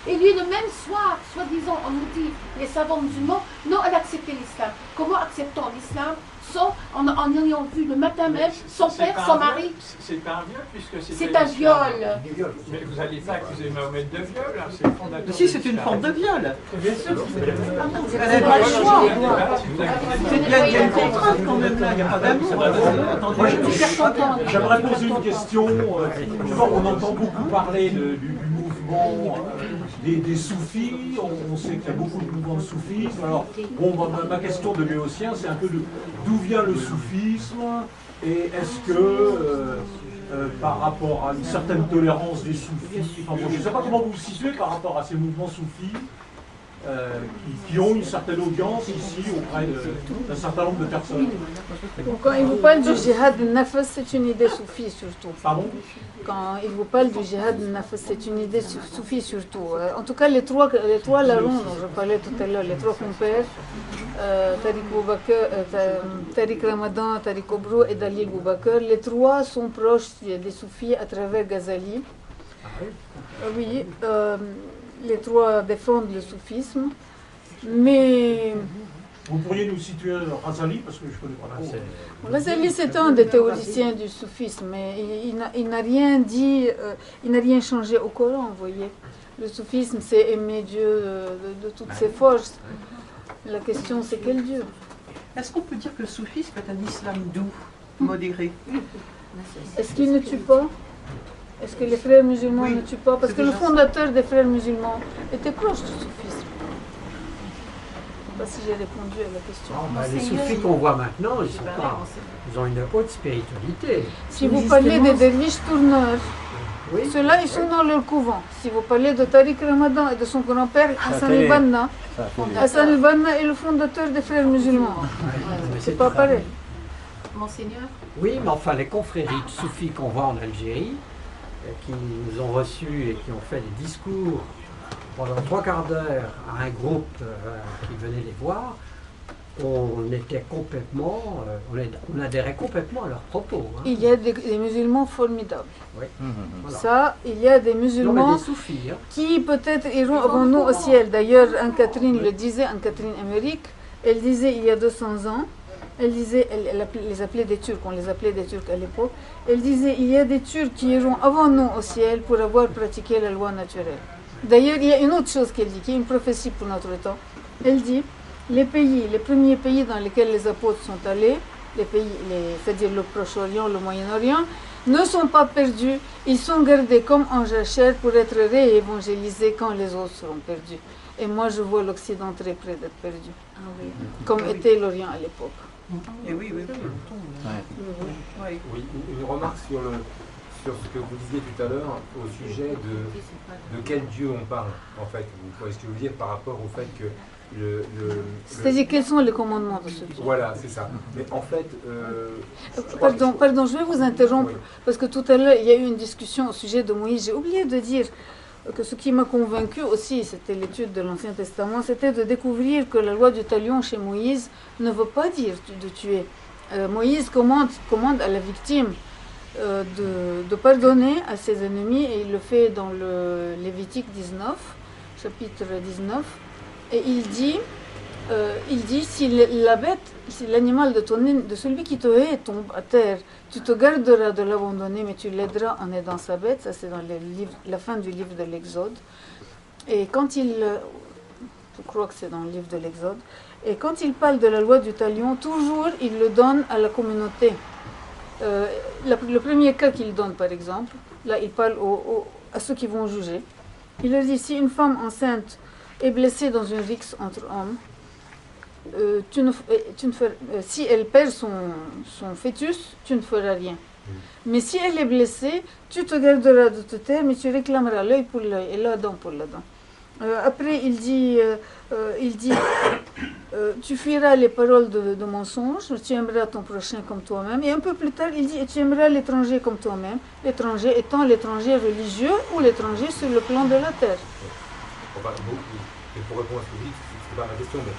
Et lui, le même soir, soi-disant, on nous dit, les savants musulmans, non, elle a accepté l'islam. Comment acceptons l'islam en ayant vu le matin même son père, son mari? C'est pas un viol puisque C'est un viol. Mais vous n'allez pas accuser Mahomet de viol, hein, c'est le fondateur. Si, c'est une forme de viol. Bien sûr. Elle n'a pas le choix. Il y a une contrainte quand même là, il n'y a pas d'amour. J'aimerais poser une question. On entend beaucoup parler du mouvement des soufis. On sait qu'il y a beaucoup de mouvements de soufisme. Alors, bon, ma question de béotien, c'est un peu d'où vient le soufisme et est-ce que par rapport à une certaine tolérance des soufis, enfin, bon, je ne sais pas comment vous vous situez par rapport à ces mouvements soufis, qui ont une certaine audience ici auprès d'un certain nombre de personnes. Donc, quand il vous parle du jihad al-nafs, c'est une idée soufie surtout. Pardon? Quand il vous parle du jihad al-nafs, c'est une idée soufie surtout. En tout cas, les trois larrons dont je parlais tout à l'heure, les trois compères, Tariq Boubacar, Tariq Ramadan, Tariq Obrou et Dalil Boubacar, les trois sont proches des soufis à travers Ghazali. Oui, les trois défendent le soufisme, mais... Vous pourriez nous situer Ghazali, parce que je connais pas trop. Ghazali, c'est un des théoriciens du soufisme, mais il n'a rien dit, il n'a rien changé au Coran, vous voyez. Le soufisme, c'est aimer Dieu de toutes ses forces. La question, c'est quel Dieu? Est-ce qu'on peut dire que le soufisme est un islam doux, modéré? Est-ce qu'il ne tue pas? Est-ce que les frères musulmans ne tuent pas? Parce que le fondateur des frères musulmans était proche du soufisme. Je ne sais pas si j'ai répondu à la question. Les soufis qu'on voit maintenant, ils ont une haute spiritualité. Si vous parlez des derviches tourneurs, ceux-là, ils sont dans leur couvent. Si vous parlez de Tariq Ramadan et de son grand-père, Hassan al-Banna, Hassan al-Banna est le fondateur des frères musulmans. C'est pas pareil. Monseigneur? Oui, mais enfin, les confréries de soufis qu'on voit en Algérie, qui nous ont reçus et qui ont fait des discours pendant 3/4 d'heure à un groupe qui venait les voir, on était complètement, on adhérait complètement à leurs propos. Hein. Il y a des musulmans formidables. Oui. Voilà. Ça, il y a des musulmans qui peut-être iront avant nous au ciel. D'ailleurs, Anne-Catherine le disait, Anne-Catherine Emmerich, elle disait il y a 200 ans, elle disait, elle les appelait des Turcs, on les appelait des Turcs à l'époque, elle disait il y a des Turcs qui iront avant nous au ciel pour avoir pratiqué la loi naturelle. D'ailleurs, il y a une autre chose qu'elle dit, qui est une prophétie pour notre temps. Elle dit, les premiers pays dans lesquels les apôtres sont allés, c'est-à-dire le Proche-Orient, le Moyen-Orient, ne sont pas perdus, ils sont gardés comme en jachère pour être réévangélisés quand les autres seront perdus. Et moi, je vois l'Occident très près d'être perdu, comme était l'Orient à l'époque. Et oui. Oui, une remarque sur ce que vous disiez tout à l'heure au sujet de quel Dieu on parle, en fait. Vous voyez ce que je veux dire par rapport au fait que c'est-à-dire quels sont les commandements de ce Dieu? Voilà, c'est ça. Mais en fait... Pardon, je vais vous interrompre, parce que tout à l'heure, il y a eu une discussion au sujet de Moïse. J'ai oublié de dire que ce qui m'a convaincu aussi, c'était l'étude de l'Ancien Testament, c'était de découvrir que la loi du talion chez Moïse ne veut pas dire de tuer. Moïse commande à la victime de pardonner à ses ennemis, et il le fait dans le Lévitique 19, chapitre 19, et il dit si la bête, si l'animal de celui qui te hait tombe à terre, tu te garderas de l'abandonner, mais tu l'aideras en aidant sa bête. Ça, c'est dans la fin du livre de l'Exode. Et quand je crois que c'est dans le livre de l'Exode, et quand il parle de la loi du talion, toujours il le donne à la communauté. Le premier cas qu'il donne, par exemple, là il parle à ceux qui vont juger. Il leur dit, si une femme enceinte est blessée dans une rixe entre hommes, si elle perd son fœtus, tu ne feras rien. Mais si elle est blessée, tu te garderas de te taire, mais tu réclameras l'œil pour l'œil et la dent pour la dent. Après, il dit tu fuiras les paroles de mensonge, tu aimeras ton prochain comme toi-même. Et un peu plus tard, il dit, et tu aimeras l'étranger comme toi-même, l'étranger étant l'étranger religieux ou l'étranger sur le plan de la terre. Et pour répondre à ce que vous dites, ce n'est pas ma question, mais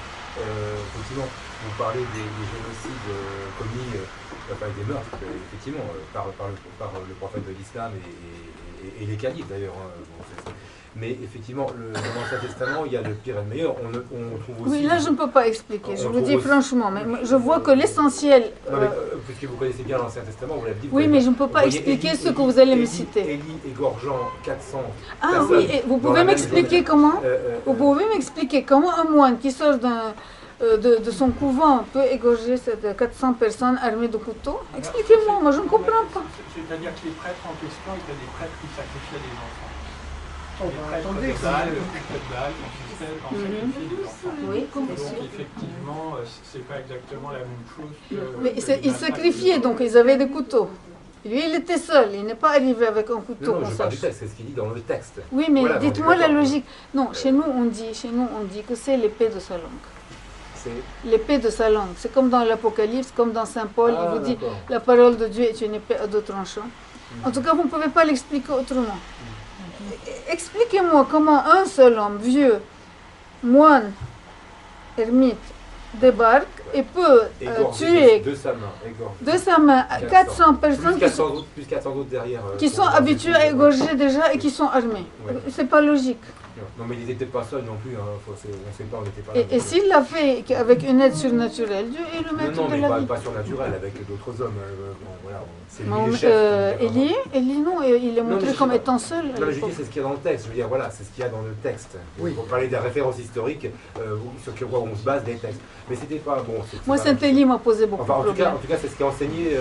effectivement, vous parlez des génocides commis, des meurtres, effectivement, par le prophète de l'islam et les califes d'ailleurs. Mais effectivement, dans l'Ancien Testament, il y a le pire et le meilleur. On trouve aussi... Oui, là, je ne peux pas expliquer, je vous dis franchement. Mais je vois que l'essentiel... Puisque vous connaissez bien l'Ancien Testament, vous l'avez dit... Oui, mais je ne peux pas expliquer ce que vous allez me citer. Élie égorgeant 400 personnes. Oui, et vous pouvez m'expliquer comment vous pouvez m'expliquer comment un moine qui sort de son couvent peut égorger 400 personnes armées de couteaux? Expliquez-moi, moi je ne comprends pas. C'est-à-dire que les prêtres en question étaient des prêtres qui sacrifiaient des enfants. Les prêtres de Baal, le culte de Baal consistait en sacrifier des enfants. Oui, donc effectivement, c'est pas exactement la même chose que... Mais ils sacrifiaient, donc ils avaient des couteaux. Lui, il était seul, il n'est pas arrivé avec un couteau. Non, qu'on je parle du sache. texte, c'est ce qu'il dit dans le texte. Oui, mais Voilà, dites-moi la d'accord. logique. Non, chez nous on dit que c'est l'épée de sa langue. C'est... L'épée de sa langue. C'est comme dans l'Apocalypse, comme dans Saint Paul, il vous dit d'accord. la parole de Dieu est une épée à deux tranchants. En tout cas, vous ne pouvez pas l'expliquer autrement. Expliquez-moi comment un seul homme, vieux, moine, ermite, débarque et peut Égorgé tuer de sa main, égorgé. de sa main 400 personnes Plus 400 autres derrière. qui sont habituées à égorger déjà et qui sont armées. Ouais. C'est pas logique. Non, mais il n'était pas seul non plus, hein. On ne sait pas, on n'était pas là. Et s'il l'a fait avec une aide surnaturelle, Dieu est le maître Non, de mais la vie. pas surnaturel, avec d'autres hommes. Bon, voilà, c'est lui Bon, le chef. Élie, non, il est Non, montré mais je comme sais pas. étant seul. à Non, mais je l'époque. dis, c'est ce qu'il y a dans le texte. Je veux dire, voilà, c'est ce qu'il y a dans le texte. Oui. Pour parler des références historiques, sur quoi on se base des textes. Mais c'était pas bon. Moi, Saint-Élie m'a posé beaucoup Enfin, de problèmes. en tout cas, c'est ce qui est enseigné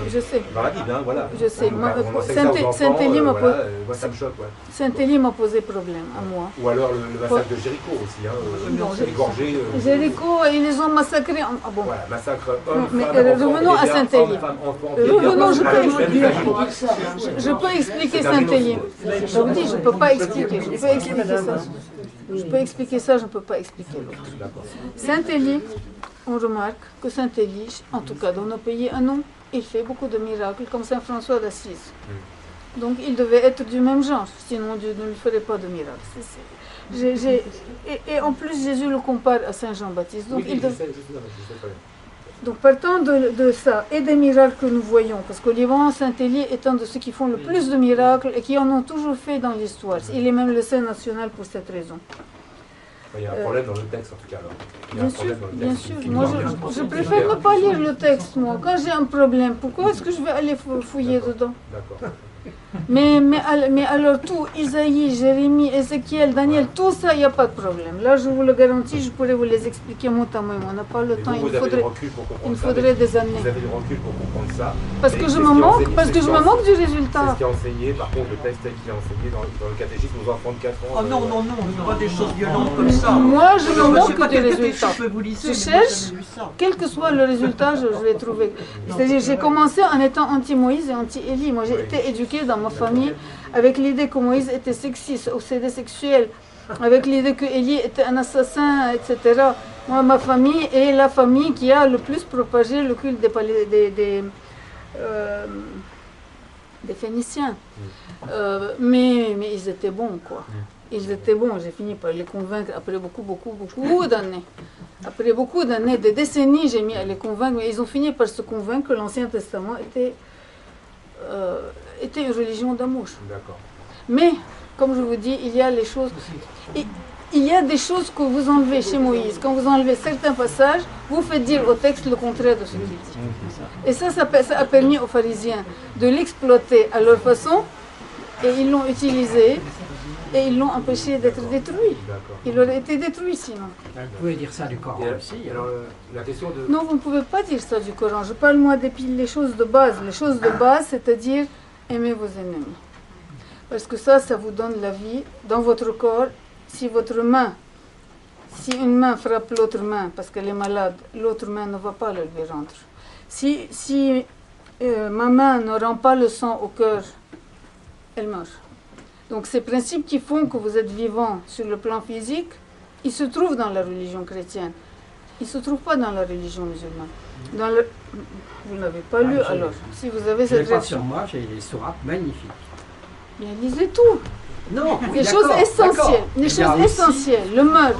Je sais. dans la Bible, hein, voilà. Je sais. Donc, Moi, on enseigne ça aux enfants, Saint-Élie m'a voilà, posé... moi, ça me choque, ouais. Saint-Élie m'a posé problème à moi. Ou alors le massacre de Jéricho aussi, hein, Non, égorgé. Jéricho, ils les ont massacrés. Ah bon. Voilà, massacre Non, homme, mais femme, revenons enfant, à vieillard, Saint-Élie. homme, femme, enfant, Revenons, vieillard, je peux expliquer Saint-Élie. Je vous dis, je ne peux pas expliquer. Je peux expliquer ça. Je peux expliquer ça, je ne peux pas expliquer l'autre. Saint-Élie, on remarque que Saint-Élie, en tout cas dans nos pays, il fait beaucoup de miracles, comme Saint François d'Assise. Donc il devait être du même genre, sinon Dieu ne lui ferait pas de miracles. Et en plus, Jésus le compare à Saint Jean-Baptiste. Donc, donc partant de ça et des miracles que nous voyons, parce que Liban, Saint-Élie est un de ceux qui font le plus de miracles et qui en ont toujours fait dans l'histoire. Il est même le saint national pour cette raison. Il y a un problème dans le texte en tout cas. Alors. Il y a un Bien sûr, problème dans le bien texte. sûr. Moi, je préfère ne pas lire le texte, moi. Quand j'ai un problème, pourquoi est-ce que je vais aller fouiller dedans? D'accord. Mais alors tout, Isaïe, Jérémie, Ézéchiel, Daniel, tout ça, il n'y a pas de problème. Là, je vous le garantis, je pourrais vous les expliquer mot à mot. On n'a pas le temps, Vous il avez le recul pour comprendre me ça, faudrait des années. Vous avez le recul pour comprendre ça. Parce Et que je c'est me ce qui est manque, enseigné- parce c'est que ce je qui me est- manque du C'est résultat. ce qui est enseigné, par contre, le texte tel qu'il est enseigné dans le catéchisme aux enfants de 4 ans. Oh non, non, non, il y aura des choses violentes comme ça. Moi, je me Non, mais manque c'est pas du quelques résultat. péchés que vous lisez, Je mais moi, cherche, j'avais lu ça. quel que soit le résultat, je vais trouver. C'est-à-dire, j'ai commencé en étant anti-Moïse et anti-Élie. Moi, j'ai été éduquée dans ma famille avec l'idée que Moïse était sexiste, obsédé sexuel, avec l'idée que Élie était un assassin, etc. Moi, ma famille est la famille qui a le plus propagé le culte des Phéniciens. Mais ils étaient bons, quoi. Ils étaient bons. J'ai fini par les convaincre après beaucoup d'années. Après beaucoup d'années, des décennies, j'ai mis à les convaincre, mais ils ont fini par se convaincre que l'Ancien Testament était une religion d'amour. D'accord. Mais, comme je vous dis, il y a les choses... Il y a des choses que vous enlevez chez Moïse. Quand vous enlevez certains passages, vous faites dire au texte le contraire de ce qu'il dit. Et ça a permis aux pharisiens de l'exploiter à leur façon, et ils l'ont utilisé, et ils l'ont empêché d'être détruit. Il aurait été détruit sinon. Vous pouvez dire ça du Coran Et aussi. alors, la question de... Non, vous ne pouvez pas dire ça du Coran. Je parle moi des choses de base. Les choses de base, c'est-à-dire aimer vos ennemis. Parce que ça vous donne la vie dans votre corps. Si une main frappe l'autre main parce qu'elle est malade, l'autre main ne va pas le lui rendre. Si ma main ne rend pas le sang au cœur, elle meurt. Donc ces principes qui font que vous êtes vivant sur le plan physique, ils se trouvent dans la religion chrétienne. Ils ne se trouvent pas dans la religion musulmane. Vous n'avez pas lu alors. Si vous avez Je l'ai cette pas version. sur moi, j'ai des sourates magnifiques. Bien, lisez tout. Non, oui, Les d'accord, choses essentielles. d'accord. Les Il y a choses aussi- essentielles. Le meurtre,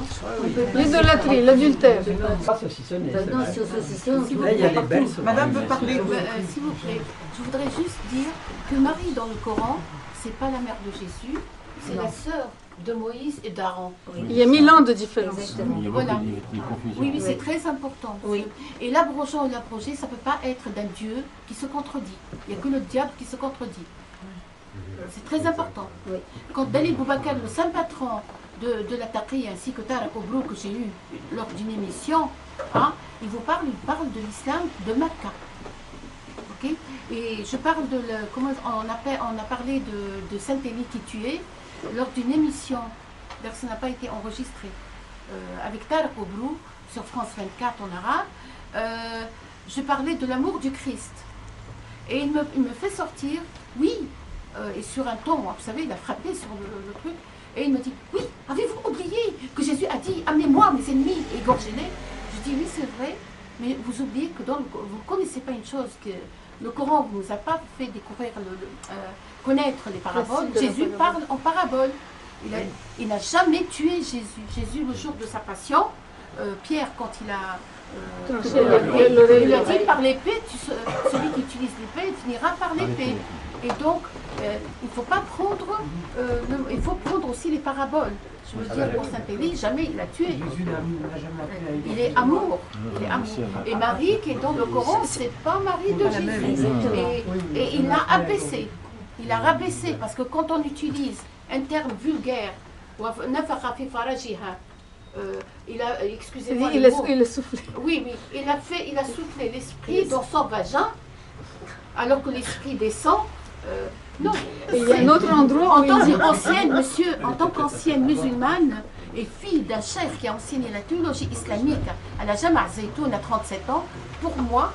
l'idôlatrie, l'adultère. Pas saucissonner. c'est Non, vrai. sur saucisson, Là, il y a des belles sourates. Madame veut parler. S'il vous plaît, je voudrais juste dire que Marie dans le Coran, c'est pas la mère de Jésus, c'est la sœur de Moïse et d'Aaron. Il y a 1000 ans de différence. Exactement. Il y a Voilà. beaucoup de confusion. Oui, c'est très important. Oui. Et l'abrogeant et l'abrogé, ça ne peut pas être d'un Dieu qui se contredit. Il n'y a que le diable qui se contredit. C'est très important. Oui. Quand Dalil Boubacar, le saint patron de la Taqi, ainsi que Tariq Obrou, que j'ai eu lors d'une émission, il parle de l'islam de Mecca. Ok. Et je parle comment on a parlé de Saint-Élie qui tuait lors d'une émission, d'ailleurs ça n'a pas été enregistré, avec Tariq Obrou sur France 24 en arabe. Je parlais de l'amour du Christ. Et il me fait sortir, oui, et sur un ton, vous savez, il a frappé sur le truc, et il me dit, oui, avez-vous oublié que Jésus a dit, amenez-moi mes ennemis, égorgez-les? Je dis, oui, c'est vrai, mais vous oubliez que vous ne connaissez pas une chose, que le Coran ne vous a pas fait découvrir, connaître les paraboles. Jésus parle en parabole. Il n'a jamais tué Jésus. Jésus, le jour de sa passion, Pierre, quand il a... il a dit par l'épée, celui qui utilise l'épée finira par l'épée. Et donc, il ne faut pas prendre, il faut prendre aussi les paraboles. Je veux dire, pour Saint-Élie, jamais il l'a tué. Il est amour. Il est amour. Et Marie, qui est dans le Coran, c'est pas Marie de Jésus. Et il l'a abaissé. Il l'a rabaissé, parce que quand on utilise un terme vulgaire, excusez-moi, il a soufflé. Oui, il a soufflé l'esprit dans son vagin, alors que l'esprit descend. Non. Et il y a un autre endroit où en tant qu'ancienne musulmane et fille d'un cheikh qui a enseigné la théologie islamique à la Jama'a Zaytoun à 37 ans, pour moi,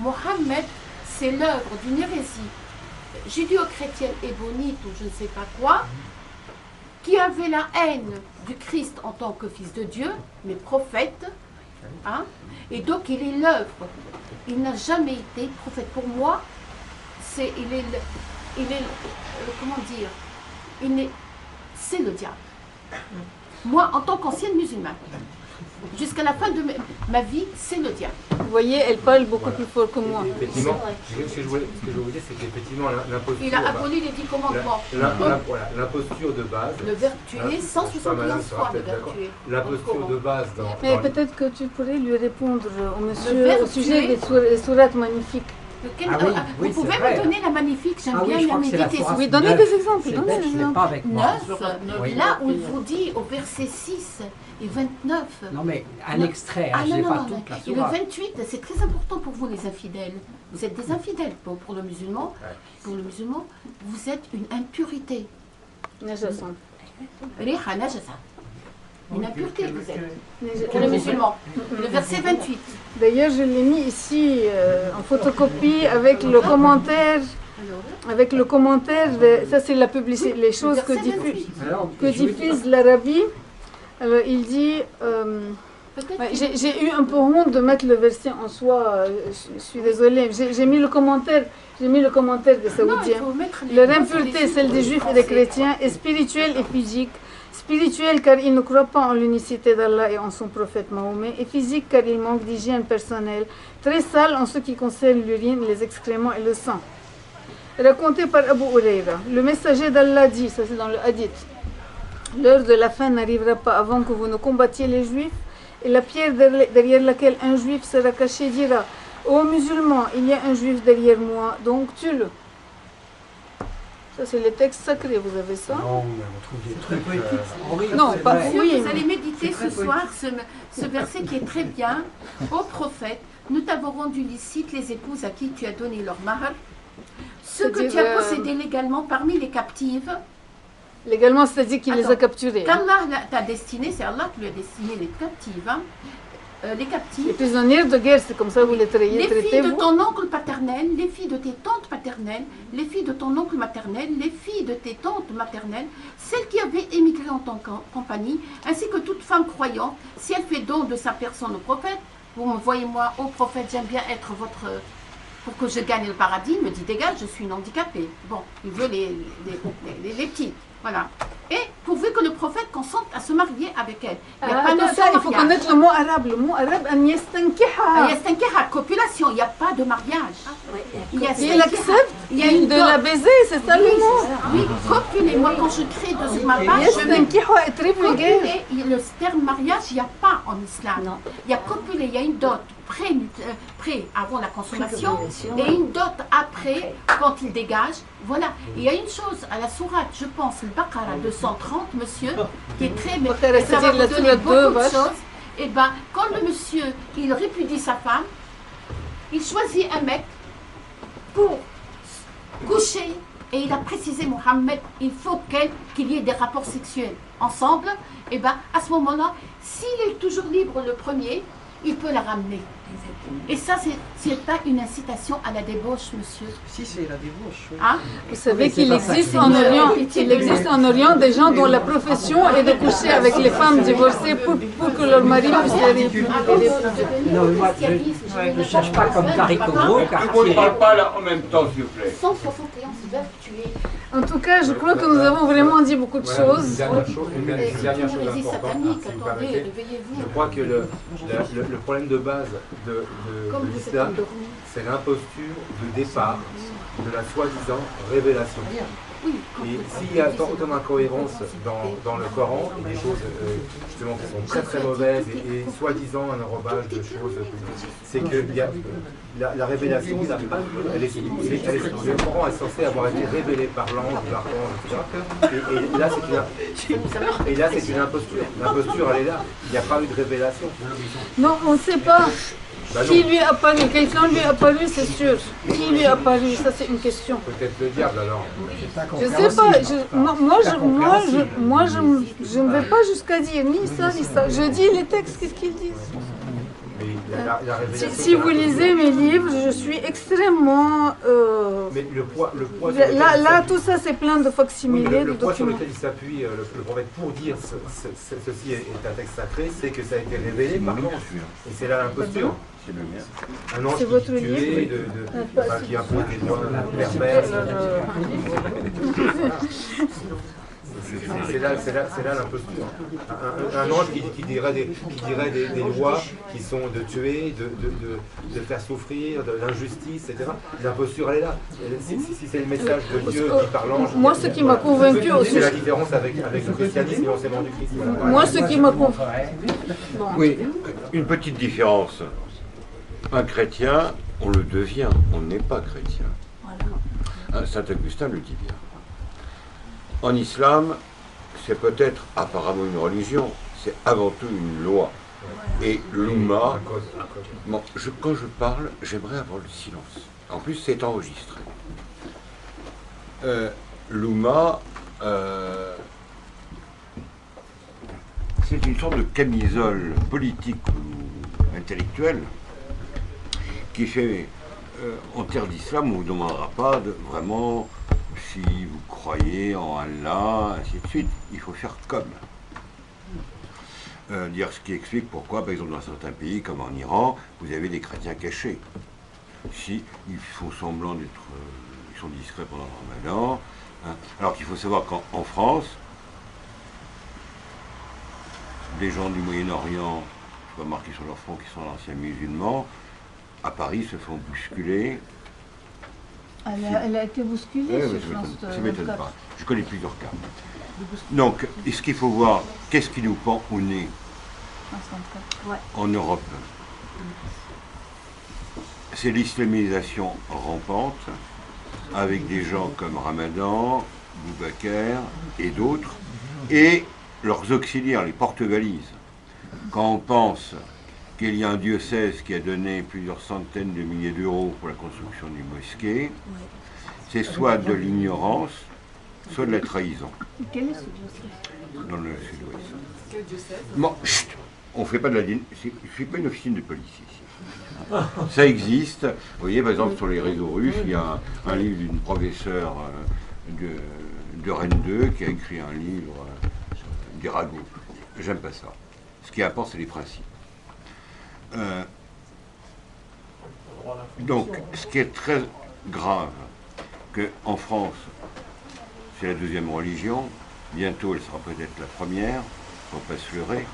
Mohammed, c'est l'œuvre d'une hérésie judéo-chrétienne ébonite ou je ne sais pas quoi, qui avait la haine du Christ en tant que fils de Dieu, mais prophète, hein, et donc il est l'œuvre. Il n'a jamais été prophète. Pour moi, comment dire, c'est le diable. Moi, en tant qu'ancienne musulmane, jusqu'à la fin de ma vie, c'est le diable. Vous voyez, elle parle beaucoup plus fort que moi. Effectivement, ce que je voulais vous dire, c'est qu'effectivement, l'imposture... Il a aboli les 10 commandements. L'imposture de base... Le vertuer 171 fois le vertuer. L'imposture de base dans... Mais peut-être que tu pourrais lui répondre au monsieur au sujet des sourates magnifiques. Vous pouvez me donner la magnifique, j'aime bien la méditer. Oui, donnez des exemples. 9, là où il vous dit au verset 6 et 29. Non mais un extrait, je n'ai pas toute la sourate. Et le 28, c'est très important pour vous les infidèles. Vous êtes des infidèles pour le musulman. Pour le musulman, vous êtes une impurité. Une impureté vous êtes. Pour le musulman. Le verset 28. D'ailleurs, je l'ai mis ici en photocopie avec le commentaire. Avec le commentaire, ça c'est la publicité, les choses que diffuse l'Arabie. Alors il dit, j'ai eu un peu honte de mettre le verset en soi, je suis désolée, j'ai mis le commentaire des Saoudiens. Leur impureté, celle des Juifs et des chrétiens, est spirituelle et physique. Spirituelle car ils ne croient pas en l'unicité d'Allah et en son prophète Mahomet, et physique car ils manquent d'hygiène personnelle, très sale en ce qui concerne l'urine, les excréments et le sang. Raconté par Abu Huraira, le messager d'Allah dit, ça c'est dans le hadith, l'heure de la fin n'arrivera pas avant que vous ne combattiez les Juifs, et la pierre derrière laquelle un Juif sera caché dira, ô musulmans, il y a un Juif derrière moi, donc tue-le. Ça, c'est les textes sacrés, vous avez ça? Non, mais on trouve des trucs horribles. Non, pas oui. Vous allez méditer ce soir ce verset qui est très bien. Ô prophète, nous t'avons rendu licite les épouses à qui tu as donné leur mahar, ce que tu as possédé légalement parmi les captives. Légalement, c'est-à-dire qu'il les a capturées. Qu'Allah t'a destiné, c'est Allah qui lui a destiné les captives. Hein. Les captifs. Les prisonniers de guerre, c'est comme ça que vous les traitez. Les filles de ton oncle paternel, les filles de tes tantes paternelles, les filles de ton oncle maternel, les filles de tes tantes maternelles, celles qui avaient émigré en ton compagnie, ainsi que toute femme croyante, si elle fait don de sa personne au prophète. Vous me voyez, moi, ô prophète, j'aime bien être votre... Pour que je gagne le paradis, il me dit, dégage, je suis une handicapée. Bon, il veut les petites. Voilà. Et pourvu que le prophète consente à se marier avec elle. Il n'y a pas de ça, il faut connaître le mot arabe. Le mot arabe, yastankiha, copulation, il n'y a pas de mariage. Il accepte de la baiser, c'est ça le mot. Oui, copuler. Moi, quand je crée sur ma page, je mets copuler. Le terme mariage, il n'y a pas en islam. Il y a copuler, il y a une dot pré avant la consommation et une dot après quand il dégage. Voilà. Il y a une chose à la sourate, je pense, le Baqara 230, monsieur, qui est très... ça va vous donner beaucoup de choses. Et bien, quand le monsieur, il répudie sa femme, il choisit un mec pour coucher, et il a précisé, Mohammed, il faut qu'il y ait des rapports sexuels ensemble. Et bien, à ce moment-là, s'il est toujours libre le premier, il peut la ramener. Et ça, c'est pas une incitation à la débauche, monsieur. Si, c'est la débauche. Oui. Hein? Vous savez qu'il existe en Orient des gens dont la profession est de coucher avec les femmes divorcées pour que leur mari puisse les répudier. Non, moi, je ne cherche pas comme Carico Tout le monde ne parle pas là en même temps, s'il vous plaît. 171 veuves tuées. En tout cas, je crois que nous avons vraiment dit beaucoup de choses. Une dernière chose importante, si vous permettez. Je crois que le problème de base de l'islam, c'est l'imposture de départ de la soi-disant révélation. Et s'il y a tant d'incohérences dans le Coran, des choses justement qui sont très très mauvaises et soi-disant un enrobage de choses, c'est que la révélation, le Coran est censé avoir été révélé par l'ange, par l'ange, etc. Et là c'est une imposture. L'imposture, elle est là. Il n'y a pas eu de révélation. Non, on ne sait pas. Qui lui est apparu? Quelqu'un lui est apparu, c'est sûr. Qui lui est apparu? Ça, c'est une question. Peut-être le diable alors. Je ne sais pas. Moi, je ne vais pas jusqu'à dire ni ça, ni ça. Je dis les textes, qu'est-ce qu'ils disent. Si vous lisez mes livres, je suis extrêmement... Mais le poids là, tout ça, c'est plein de facsimilés, de le poids sur documents. lequel il s'appuie le prophète pour dire ceci est un texte sacré, c'est que ça a été révélé par l'ange. Et c'est là l'imposture. C'est le mien. Un ange C'est qui votre tuait, livre qui impose des lois perverses. C'est là l'imposture. Un ange qui dirait des lois qui sont de tuer, de faire souffrir, de l'injustice, etc. L'imposture, elle est là. Si c'est le message de Dieu qui par l'ange, moi, ce qui m'a convaincu aussi... c'est la différence avec le christianisme et l'enseignement du Christ. Moi, ce qui m'a convaincu... Oui, une petite différence. Un chrétien, on le devient, on n'est pas chrétien. Saint Augustin le dit bien. En islam, c'est peut-être apparemment une religion, c'est avant tout une loi. Et l'Oumma, bon, quand je parle, j'aimerais avoir le silence. En plus, c'est enregistré. L'Oumma, c'est une sorte de camisole politique ou intellectuelle qui fait, en terre d'islam, on ne vous demandera pas vraiment si vous croyez en Allah, ainsi de suite. Il faut faire comme. Dire ce qui explique pourquoi, par exemple, dans certains pays, comme en Iran, vous avez des chrétiens cachés. Si ils font semblant d'être, ils sont discrets pendant le Ramadan, hein. Alors qu'il faut savoir qu'en France, des gens du Moyen-Orient, je vois marqué sur leur front qui sont anciens musulmans, à Paris se font bousculer. Elle a été bousculée, ça ne m'étonne pas. Je connais plusieurs cas. Donc, ce qu'il faut voir, qu'est-ce qui nous pend au nez en Europe? C'est l'islamisation rampante, avec des gens comme Ramadan, Boubacar et d'autres, et leurs auxiliaires, les porte-valises. Quand on pense qu'il y a un diocèse qui a donné plusieurs centaines de milliers d'euros pour la construction d'une mosquée, c'est soit de l'ignorance, soit de la trahison. Quel est ce diocèse? Dans le sud-ouest. Quel diocèse? Bon, chut, on ne fait pas de la... Je ne suis pas une officine de police ici. Ça existe. Vous voyez, par exemple, sur les réseaux russes, il y a un livre d'une professeure de Rennes 2 qui a écrit un livre des ragots. J'aime pas ça. Ce qui importe, c'est les principes. Donc, ce qui est très grave, qu'en France, c'est la deuxième religion, bientôt elle sera peut-être la première, il ne faut pas se leurrer.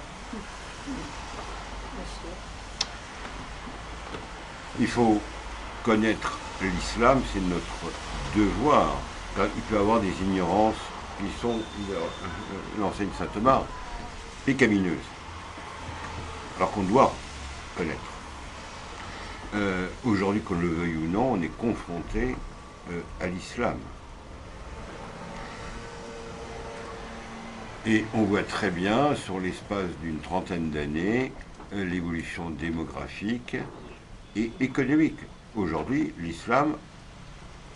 Il faut connaître l'islam, c'est notre devoir. Il peut y avoir des ignorances qui sont, l'enseigne saint Thomas, pécamineuses, alors qu'on doit connaître. Aujourd'hui, qu'on le veuille ou non, on est confronté à l'islam. Et on voit très bien, sur l'espace d'une trentaine d'années, l'évolution démographique et économique. Aujourd'hui, l'islam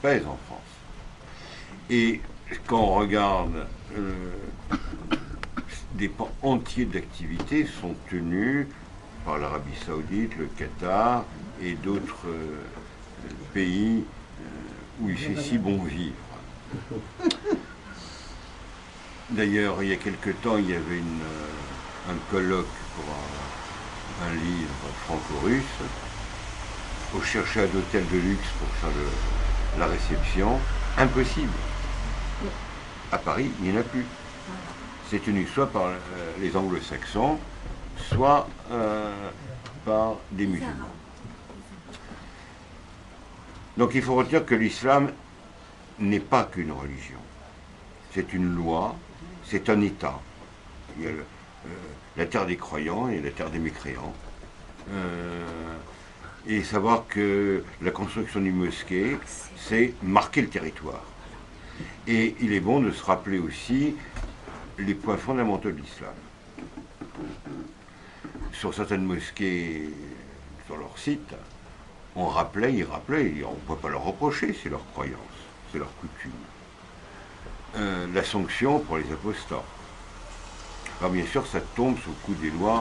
pèse en France. Et quand on regarde, des pans entiers d'activités sont tenus par l'Arabie Saoudite, le Qatar et d'autres pays où il fait si bon vivre. D'ailleurs, il y a quelque temps, il y avait un colloque pour un livre franco-russe. On cherchait un hôtel de luxe pour faire la réception. Impossible. À Paris, il n'y en a plus. C'est tenu soit par les anglo-saxons, soit par des musulmans. Donc il faut retenir que l'islam n'est pas qu'une religion. C'est une loi, c'est un État. Il y a la terre des croyants et la terre des mécréants. Et savoir que la construction d'une mosquée, c'est marquer le territoire. Et il est bon de se rappeler aussi les points fondamentaux de l'islam. Sur certaines mosquées, sur leur site, ils rappelaient, on ne peut pas leur reprocher, c'est leur croyance, c'est leur coutume. La sanction pour les apostats. Alors bien sûr, ça tombe sous le coup des lois